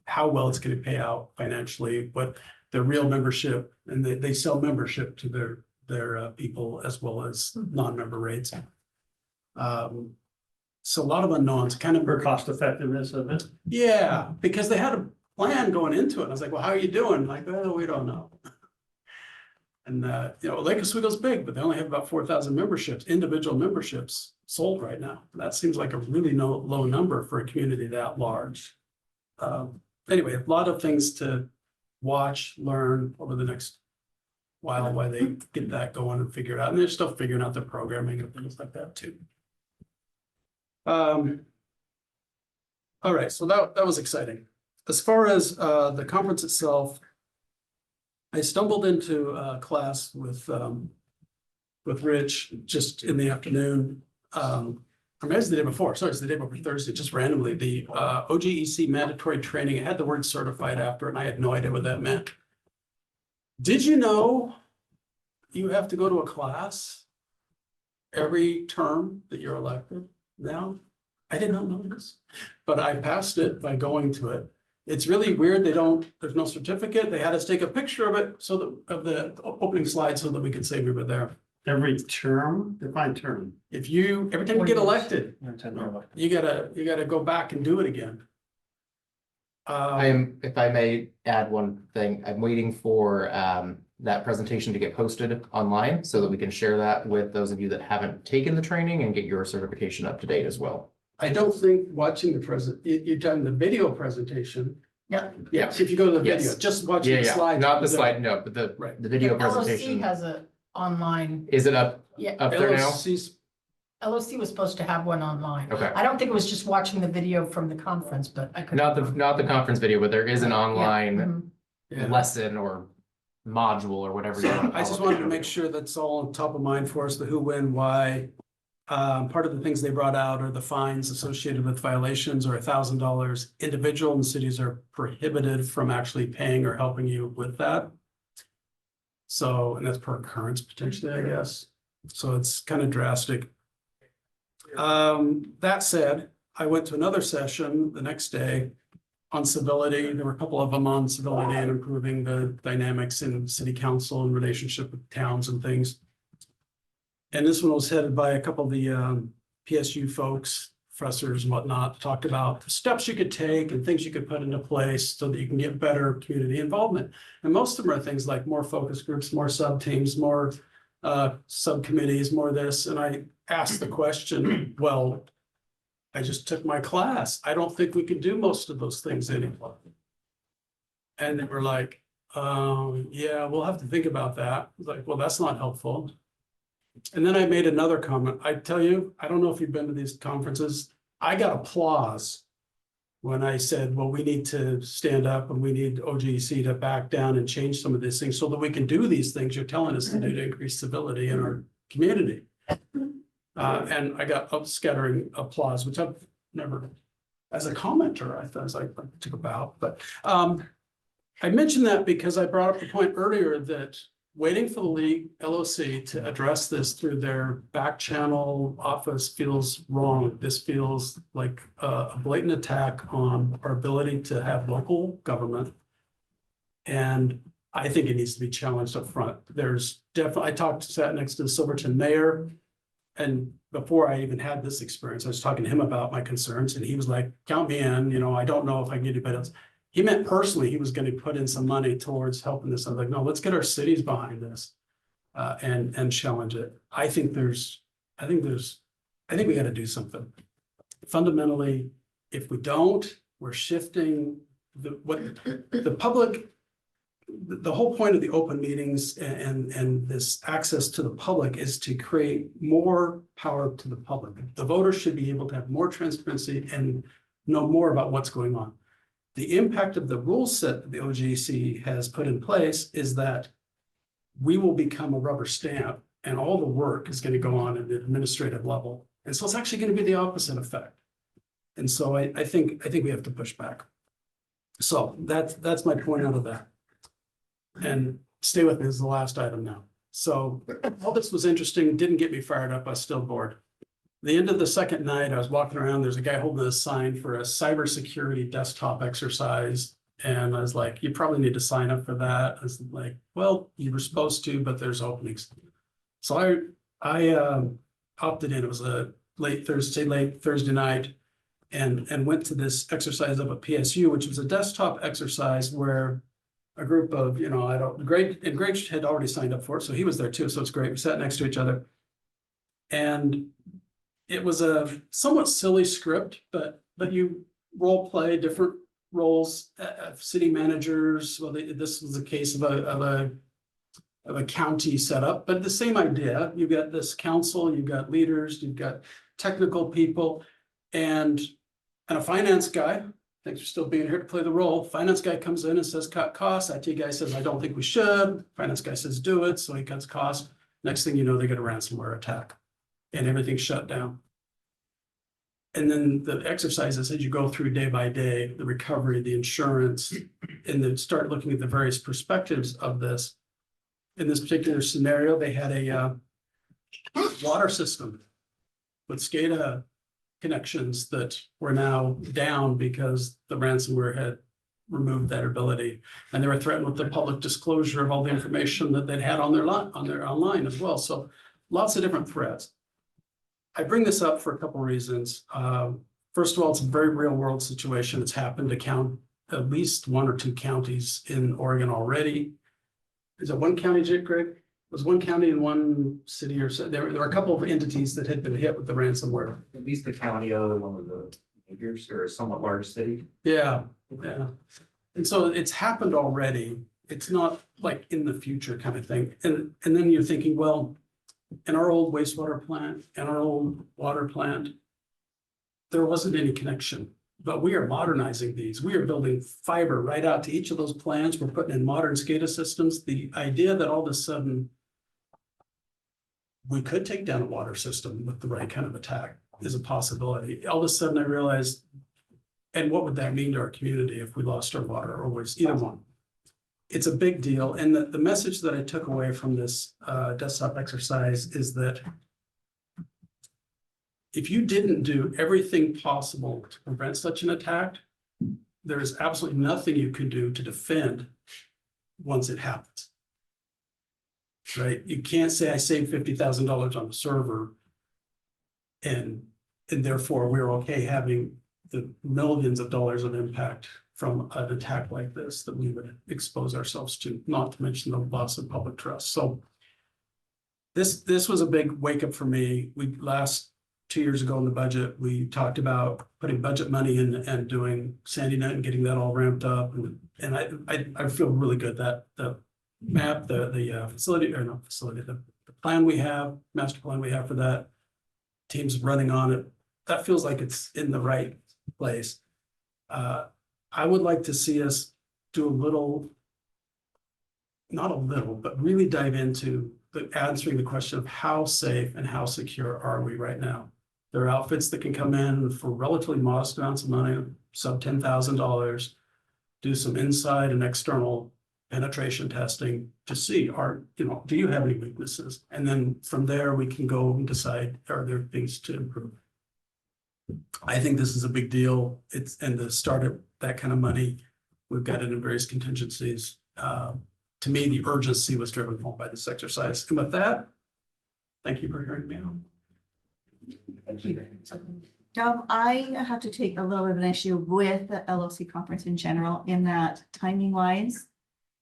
how well it's going to pay out financially, what the real membership, and they sell membership to their people as well as non-member rates. So a lot of unknowns, kind of. For cost effectiveness of it. Yeah, because they had a plan going into it. I was like, well, how are you doing? Like, oh, we don't know. And, Lake Oswego's big, but they only have about 4,000 memberships, individual memberships sold right now. That seems like a really low number for a community that large. Anyway, a lot of things to watch, learn over the next while they get that going and figure it out. And they're still figuring out their programming and things like that too. All right, so that was exciting. As far as the conference itself, I stumbled into a class with Rich just in the afternoon. Or maybe it was the day before. Sorry, it's the day before Thursday, just randomly. The OGEC mandatory training, it had the word certified after it, and I had no idea what that meant. Did you know you have to go to a class every term that you're elected now? I did not know this, but I passed it by going to it. It's really weird. There's no certificate. They had us take a picture of it of the opening slide so that we could say we were there. Every term, define term. Every time you get elected, you gotta go back and do it again. If I may add one thing, I'm waiting for that presentation to get posted online so that we can share that with those of you that haven't taken the training and get your certification up to date as well. I don't think watching you're done the video presentation. Yeah. Yes, if you go to the video, Yes. just watching the slide. Not the slide, no, but the video LOC presentation. has a online, Is it up yeah, there now? LOC was supposed to have one online. Okay. I don't think it was just watching the video from the conference, but I could. Not the conference video, but there is an online Mhm. Yeah. lesson or module or whatever. you want to I just call it. wanted to make sure that's all on top of mind for us, the who, when, why. Part of the things they brought out are the fines associated with violations are $1,000. Individual and cities are prohibited from actually paying or helping you with that. So, and that's per occurrence potentially, I guess. So it's kind of drastic. That said, I went to another session the next day on civility. There were a couple of them on civility and improving the dynamics in city council and relationship with towns and things. And this one was headed by a couple of the PSU folks, professors and whatnot, talked about steps you could take and things you could put into place so that you can get better community involvement. And most of them are things like more focus groups, more sub teams, more subcommittees, more this. And I asked the question, well, I just took my class. I don't think we can do most of those things anymore. And they were like, yeah, we'll have to think about that. I was like, well, that's not helpful. And then I made another comment. I tell you, I don't know if you've been to these conferences. I got applause when I said, well, we need to stand up and we need OGEC to back down and change some of these things so that we can do these things you're telling us to do to increase civility in our community. And I got scattering applause, which I've never, as a commenter, I thought I took about. But I mentioned that because I brought up the point earlier that waiting for the league LOC to address this through their back channel office feels wrong. This feels like a blatant attack on our ability to have local government. And I think it needs to be challenged up front. There's definitely, sat next to the Silverton mayor. And before I even had this experience, I was talking to him about my concerns and he was like, count me in, I don't know if I can get anybody else. he meant personally, he was gonna put in some money towards helping this. I was like, no, let's get our cities behind this. And challenge it. I think we gotta do something. Fundamentally, if we don't, we're shifting the public. The whole point of the open meetings and this access to the public is to create more power to the public. The voters should be able to have more transparency and know more about what's going on. The impact of the rule set that the OGC has put in place is that we will become a rubber stamp and all the work is going to go on at the administrative level. And so it's actually going to be the opposite effect. And so I think we have to push back. So that's my point out of that. And stay with me, this is the last item now. So all this was interesting, didn't get me fired up, I was still bored. The end of the second night, I was walking around, there's a guy holding a sign for a cybersecurity desktop exercise. And I was like, you probably need to sign up for that. I was like, well, you were supposed to, but there's openings. So I opted in. It was a late Thursday night and went to this exercise up at PSU, which was a desktop exercise where a group of, Greg had already signed up for it. So he was there too. So it's great. We sat next to each other. And it was a somewhat silly script, but you role play different roles of city managers. Well, this was a case of a county setup, but the same idea. You've got this council, you've got leaders, you've got technical people, and a finance guy. Thanks for still being here to play the role. Finance guy comes in and says, cut costs. IT guy says, I don't think we should. Finance guy says, do it. So he cuts costs. Next thing you know, they get a ransomware attack and everything's shut down. And then the exercises as you go through day by day, the recovery, the insurance, and then start looking at the various perspectives of this. In this particular scenario, they had a water system with SCADA connections that were now down because the ransomware had removed that ability. And they were threatened with the public disclosure of all the information that they'd had on their online as well. So lots of different threats. I bring this up for a couple of reasons. First of all, it's a very real world situation. It's happened to at least 1 or 2 counties in Oregon already. Is it one county, Greg? It was one county and one city, or so. There were a couple of entities that had been hit with the ransomware. At least the county, other one of the majors or a somewhat large city. Yeah. And so it's happened already. It's not like in the future kind of thing. And then you're thinking, well, in our old wastewater plant and our old water plant, there wasn't any connection. But we are modernizing these. We are building fiber right out to each of those plants. We're putting in modern SCADA systems. The idea that all of a sudden we could take down a water system with the right kind of attack is a possibility. All of a sudden I realized, and what would that mean to our community if we lost our water or waste, either one? It's a big deal. And the message that I took away from this desktop exercise is that if you didn't do everything possible to prevent such an attack, there is absolutely nothing you can do to defend once it happens. Right? You can't say I saved $50,000 on the server and therefore we're okay having the millions of dollars of impact from an attack like this that we would expose ourselves to, not to mention the loss of public trust. So this was a big wake up for me. Last 2 years ago in the budget, we talked about putting budget money in and doing Sandy Net and getting that all ramped up. And I feel really good that the map, the facility, or not facility, the plan we have, master plan we have for that, teams running on it, that feels like it's in the right place. I would like to see us do a little, not a little, but really dive into answering the question of how safe and how secure are we right now? There are outfits that can come in for relatively modest amounts of money, sub $10,000, do some inside and external penetration testing to see, do you have any weaknesses? And then from there, we can go and decide, are there things to improve? I think this is a big deal. And to start at that kind of money, we've got it in various contingencies. To me, the urgency was driven home by this exercise. And with that, thank you for hearing me out. Thank you. I have to take a little bit of an issue with the LOC conference in general, in that timing wise,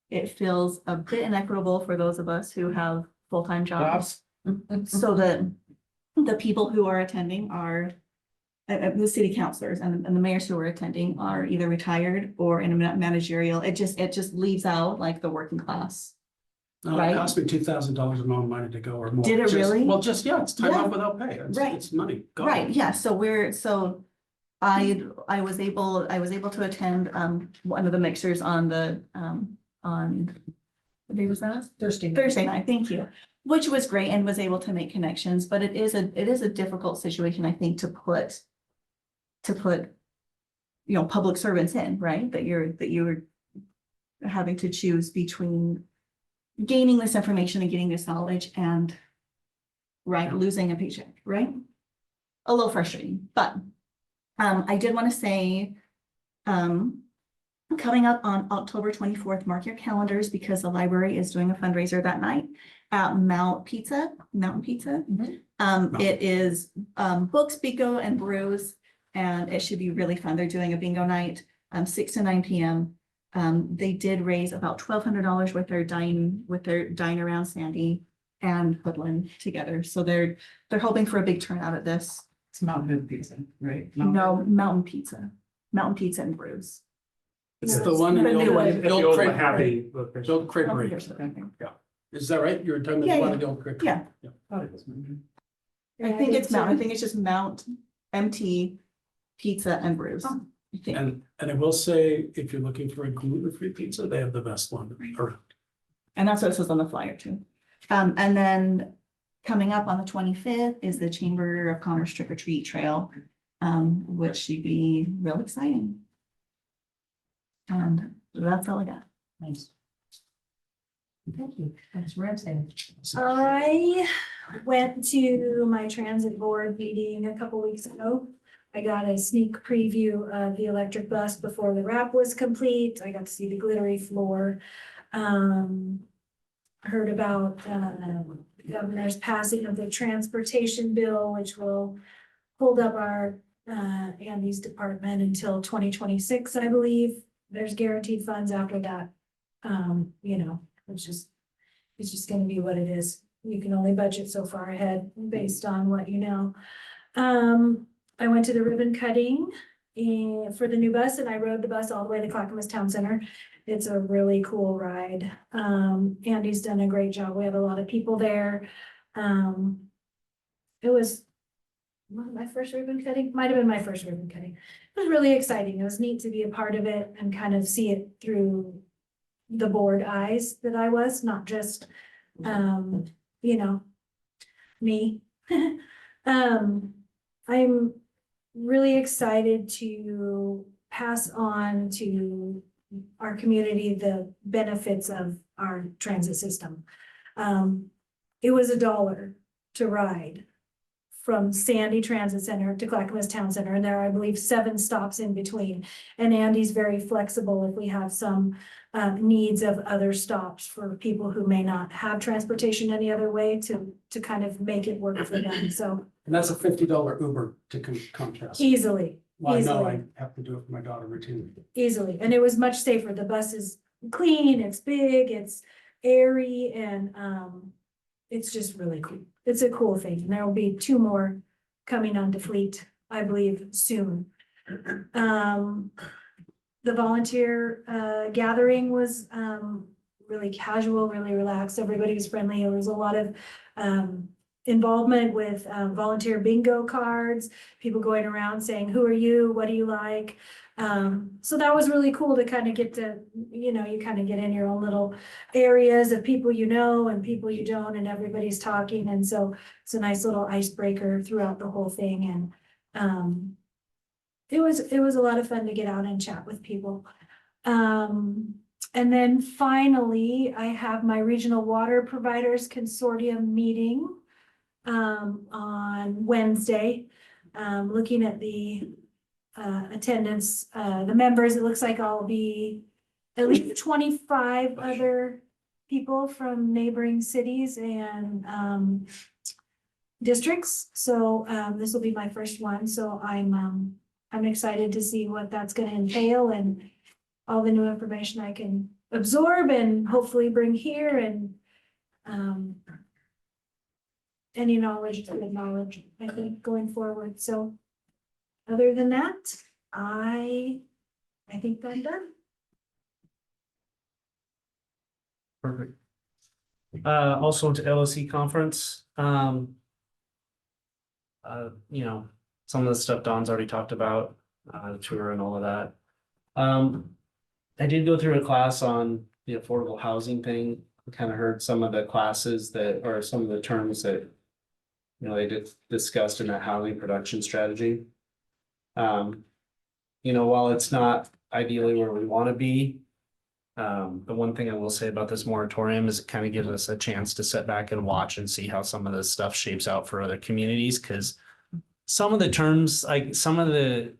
it feels a bit inequitable for those of us who have full-time jobs. So that the people who are attending are the city councilors and the mayors who are attending are either retired or in a managerial. It just leaves out like the working class. No, Right. it cost me $2,000 of my own money to go or more. Did it Just- really? Well, just, yeah, it's time Yeah. off without pay. It's- Right. It's money. gone. Right, yeah, so I was able to attend one of the mixers on on what day was that? Thursday night, thank you. Which was great and was able to make connections, but it is a difficult situation, I think, to put public servants in, right? That you're having to choose between gaining this information and getting this knowledge and losing a paycheck, right? A little frustrating, but I did want to say, coming up on October 24th, mark your calendars because the library is doing a fundraiser that night at Mountain Pizza. It is books, bingo, and brews, and it should be really fun. They're doing a bingo night, 6 to 9 p.m. They did raise about $1,200 with their dine around Sandy and Hoodland together. So they're hoping for a big turnout at this. It's Mountain Hood Pizza, right? No, Mountain Pizza and brews. It's No, the it's one in the the new old, one. the old Craig Happy Parade. location. The old Craig Oh, Parade. there's okay. Yeah. Is that right? You're talking Yeah, about one yeah. of the old Craig. Yeah. Parade? I think it's Mount. I think it's just Mount MT Pizza and Brews. I think. And I will say, if you're looking for a gluten-free pizza, they have the best one around. And that's what it says on the flyer too. And then coming up on the 25th is the Chamber of Commerce Trick or Treat Trail, which should be real exciting. And that's all I got. Nice. Thank you. That's Ramsey. I went to my transit board meeting a couple weeks ago. I got a sneak preview of the electric bus before the wrap was complete. I got to see the glittery floor. Heard about the governor's passing of the transportation bill, which will hold up our Andy's department until 2026, I believe. There's guaranteed funds after that. It's just gonna be what it is. You can only budget so far ahead based on what you know. I went to the ribbon cutting for the new bus and I rode the bus all the way to Clackamas Town Center. It's a really cool ride. Andy's done a great job. We have a lot of people there. It was my first ribbon cutting, might have been my first ribbon cutting. It was really exciting. It was neat to be a part of it and kind of see it through the board eyes that I was, not just, me. I'm really excited to pass on to our community the benefits of our transit system. It was $1 to ride from Sandy Transit Center to Clackamas Town Center, and there are, I believe, 7 stops in between. And Andy's very flexible if we have some needs of other stops for people who may not have transportation any other way to kind of make it work for them. So And that's a $50 Uber to contrast. easily, Well, I know I easily. have to do it for my daughter routinely. Easily, and it was much safer. The bus is clean, it's big, it's airy, and it's just really cool. It's a cool thing, and there will be 2 more coming onto fleet, I believe, soon. The volunteer gathering was really casual, really relaxed. Everybody was friendly. There was a lot of involvement with volunteer bingo cards, people going around saying, who are you? What do you like? So that was really cool to kind of get to, you kind of get in your own little areas of people you know and people you don't, and everybody's talking. And so it's a nice little icebreaker throughout the whole thing. And it was a lot of fun to get out and chat with people. And then finally, I have my Regional Water Providers Consortium meeting on Wednesday. Looking at the attendance, the members, it looks like I'll be at least 25 other people from neighboring cities and districts. So this will be my first one, so I'm excited to see what that's gonna entail and all the new information I can absorb and hopefully bring here and any knowledge, good knowledge, I think, going forward. So other than that, I think I'm done. Perfect. Also to LOC conference, you know, some of the stuff Don's already talked about, the tour and all of that. I did go through a class on the affordable housing thing. Kind of heard some of the classes that, or some of the terms that, you know, they discussed in that housing production strategy. You know, while it's not ideally where we want to be, the one thing I will say about this moratorium is it kind of gives us a chance to sit back and watch and see how some of this stuff shapes out for other communities, because some of the terms, like some of the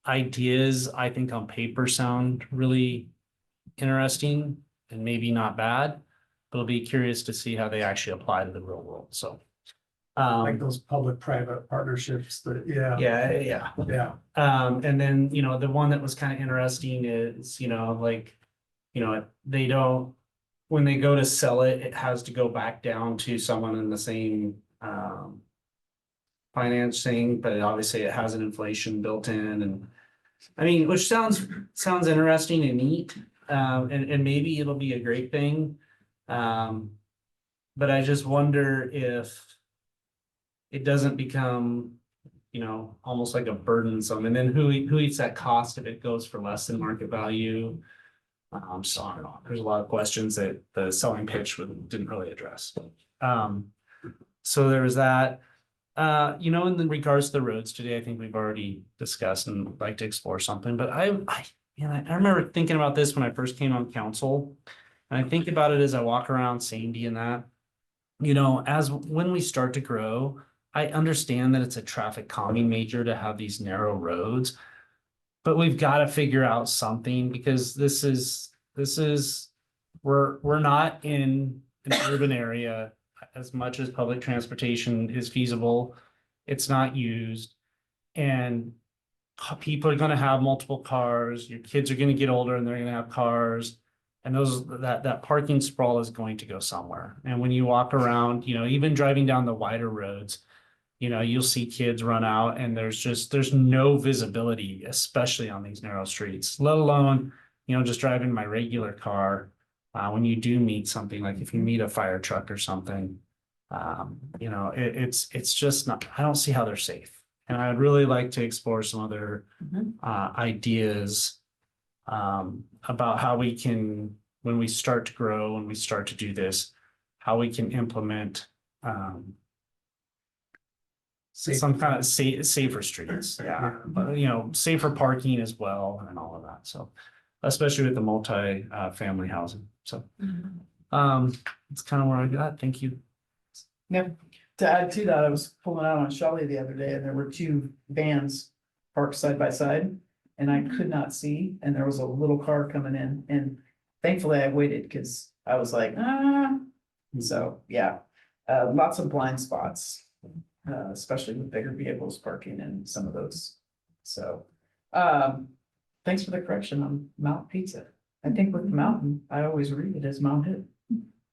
ideas, I think on paper sound really interesting and maybe not bad, but I'll be curious to see how they actually apply to the real world. So Like those public-private partnerships that, yeah. yeah. And then, you know, the one that was kind of interesting is, you know, like, you know, they don't, when they go to sell it, it has to go back down to someone in the same financing, but obviously it has an inflation built in, and I mean, which sounds interesting and neat. And maybe it'll be a great thing. But I just wonder if it doesn't become, you know, almost like a burdensome, and then who eats that cost if it goes for less than market value? So I don't know. There's a lot of questions that the selling pitch didn't really address. So there was that. You know, in regards to the roads today, I think we've already discussed and would like to explore something, but I remember thinking about this when I first came on council. And I think about it as I walk around Sandy and that, you know, when we start to grow, I understand that it's a traffic calming major to have these narrow roads, but we've got to figure out something, because we're not in an urban area. As much as public transportation is feasible, it's not used, and people are going to have multiple cars. Your kids are going to get older and they're going to have cars, and that parking sprawl is going to go somewhere. And when you walk around, you know, even driving down the wider roads, you know, you'll see kids run out, and there's no visibility, especially on these narrow streets, let alone, you know, just driving my regular car. When you do meet something, like if you meet a fire truck or something, you know, it's just not, I don't see how they're safe. And I'd really like to explore some other ideas about how we can, when we start to grow, when we start to do this, how we can implement some kind of safer streets. Yeah. But, you know, safer parking as well and all of that. So especially with the multi-family housing. So that's kind of where I got. Thank you. Yep. To add to that, I was pulling out on Shelley the other day and there were two vans parked side by side and I could not see, and there was a little car coming in, and thankfully I waited because I was like, So yeah, lots of blind spots, especially with bigger vehicles parking in some of those. So thanks for the correction on Mount Pizza. I think with Mountain, I always read it as Mount Hood.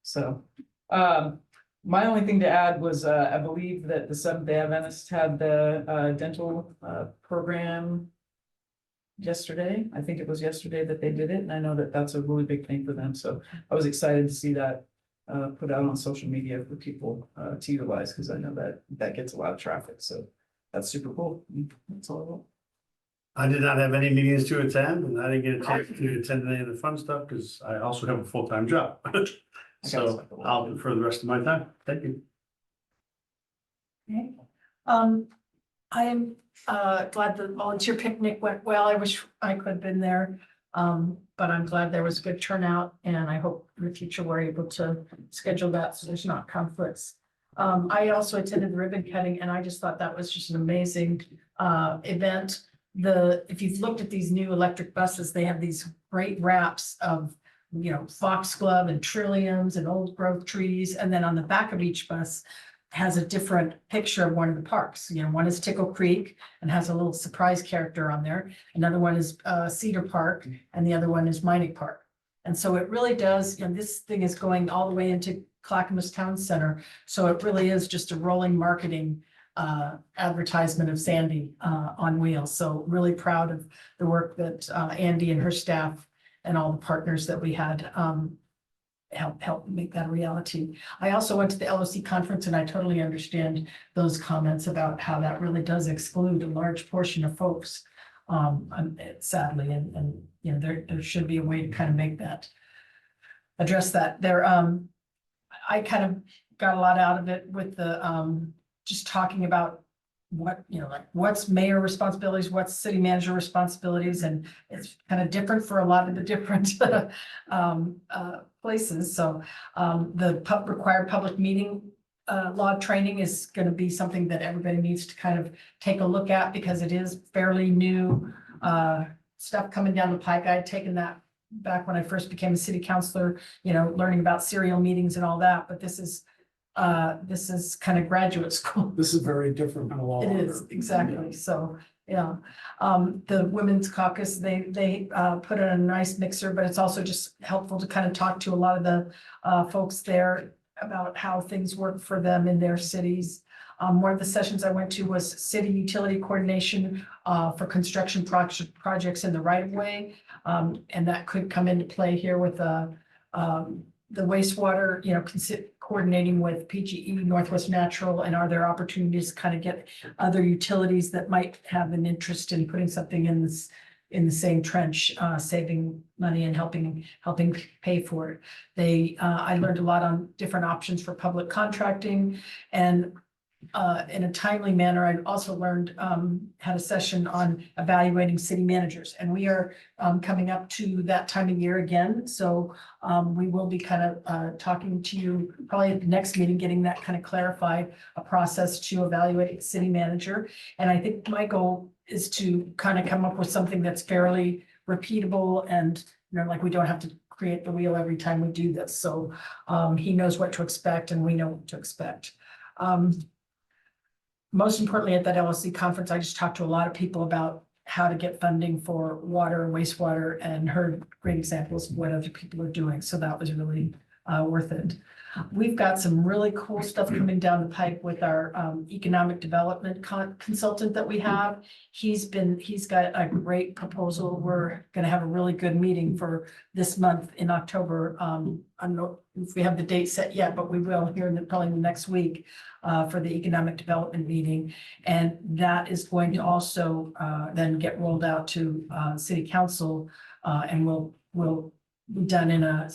So my only thing to add was I believe that the Seventh-day Adventists had the dental program yesterday. I think it was yesterday that they did it, and I know that that's a really big thing for them. So I was excited to see that put out on social media for people to utilize, because I know that gets a lot of traffic. So that's super cool. That's all I want. I did not have any meetings to attend, and I didn't get a chance to attend any of the fun stuff because I also have a full-time job. So I'll defer the rest of my time. Thank you. Okay. I am glad the volunteer picnic went well. I wish I could have been there. But I'm glad there was a good turnout, and I hope in the future we're able to schedule that so there's not conflicts. I also attended the ribbon cutting, and I just thought that was just an amazing if you've looked at these new electric buses, they have these great wraps of foxglove and trilliums and old growth trees. And then on the back of each bus has a different picture of one of the parks. One is Tickle Creek and has a little surprise character on there. Another one is Cedar Park and the other one is Mining Park. And so it really does, this thing is going all the way into Clackamas Town Center. So it really is just a rolling marketing advertisement of Sandy on wheels. So really proud of the work that Andy and her staff and all the partners that we had help make that a reality. I also went to the LOC conference and I totally understand those comments about how that really does exclude a large portion of folks. Sadly, and there should be a way to kind of make that address that there. I kind of got a lot out of it with the just talking about what, what's mayor responsibilities, what's city manager responsibilities, and it's kind of different for a lot of the different places. So the required public meeting law training is going to be something that everybody needs to kind of take a look at because it is fairly new stuff coming down the pike. I had taken that back when I first became a city councilor, learning about serial meetings and all that, but this is kind of graduate school. This is very different than a law. It is, exactly. So, yeah. The Women's Caucus, they put in a nice mixer, but it's also just helpful to kind of talk to a lot of the folks there about how things work for them in their cities. One of the sessions I went to was city utility coordination for construction projects in the right of way. And that could come into play here with the wastewater, coordinating with PGE, Northwest Natural, and are there opportunities to kind of get other utilities that might have an interest in putting something in the same trench, saving money and helping pay for it. I learned a lot on different options for public contracting, and in a timely manner, I also learned, had a session on evaluating city managers, and we are coming up to that time of year again. So we will be kind of talking to you probably at the next meeting, getting that kind of clarified, a process to evaluate city manager. And I think my goal is to kind of come up with something that's fairly repeatable and, like we don't have to create the wheel every time we do this. So he knows what to expect and we know what to expect. Most importantly, at that LLC conference, I just talked to a lot of people about how to get funding for water and wastewater and heard great examples of what other people are doing. So that was really worth it. We've got some really cool stuff coming down the pipe with our economic development consultant that we have. He's got a great proposal. We're going to have a really good meeting for this month in October. I don't know if we have the date set yet, but we will here in probably the next week for the economic development meeting. And that is going to also then get rolled out to city council and will be done in a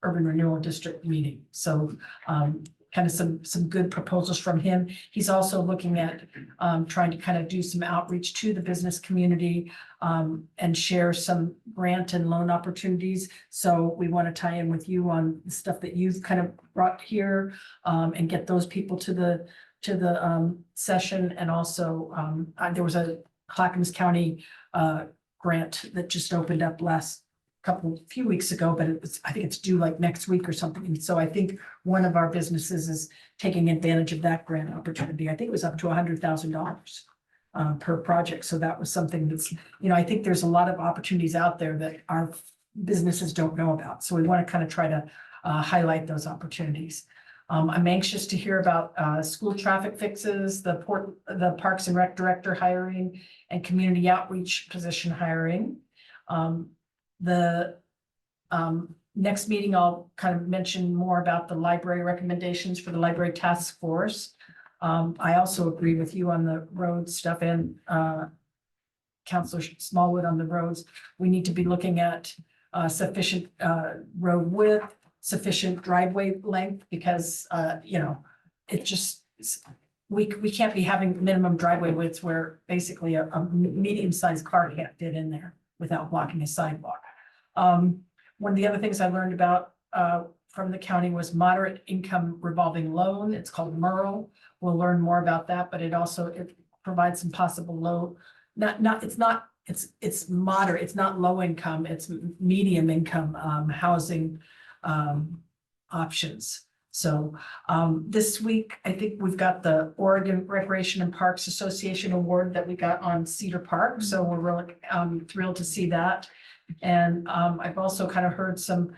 urban renewal district meeting. So kind of some good proposals from him. He's also looking at trying to kind of do some outreach to the business community and share some grant and loan opportunities. So we want to tie in with you on the stuff that you've kind of brought here and get those people to the session. And also there was a Clackamas County grant that just opened up few weeks ago, but I think it's due like next week or something. And so I think one of our businesses is taking advantage of that grant opportunity. I think it was up to $100,000 per project. So that was something that's, I think there's a lot of opportunities out there that our businesses don't know about. So we want to kind of try to highlight those opportunities. I'm anxious to hear about school traffic fixes, the Parks and Rec director hiring, and community outreach position hiring. The next meeting, I'll kind of mention more about the library recommendations for the library task force. I also agree with you on the road stuff and Councilor Smallwood on the roads. We need to be looking at sufficient road width, sufficient driveway length, because it just we can't be having minimum driveway widths where basically a medium-sized car can't fit in there without blocking a sidewalk. One of the other things I learned about from the county was moderate income revolving loan. It's called MERL. We'll learn more about that, but it provides some possible it's not it's moderate, it's not low income, it's medium income, housing, options. So, this week, I think we've got the Oregon Recreation and Parks Association Award that we got on Cedar Park, so we're really, thrilled to see that. And, I've also kind of heard some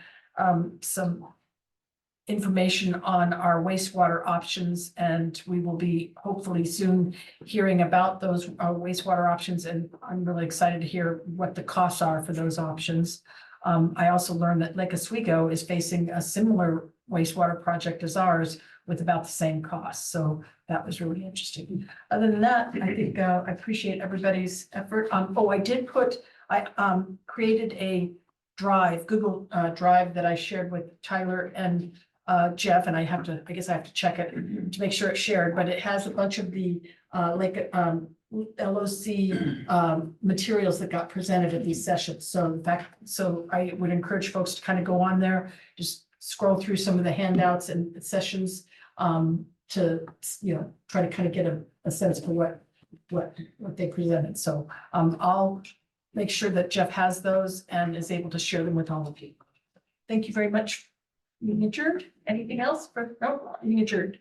information on our wastewater options, and we will be hopefully soon hearing about those wastewater options, and I'm really excited to hear what the costs are for those options. I also learned that Lake Oswego is facing a similar wastewater project as ours with about the same cost, so that was really interesting. Other than that, I think I appreciate everybody's effort. I created a drive, Google Drive, that I shared with Tyler and Jeff, and I guess I have to check it to make sure it's shared, but it has a bunch of the LOC materials that got presented at these sessions. So in fact, I would encourage folks to kind of go on there, just scroll through some of the handouts and sessions to, try to kind of get a sense for what they presented. So I'll make sure that Jeff has those and is able to share them with all of you. Thank you very much. Meeting adjourned. Anything else? No, meeting adjourned.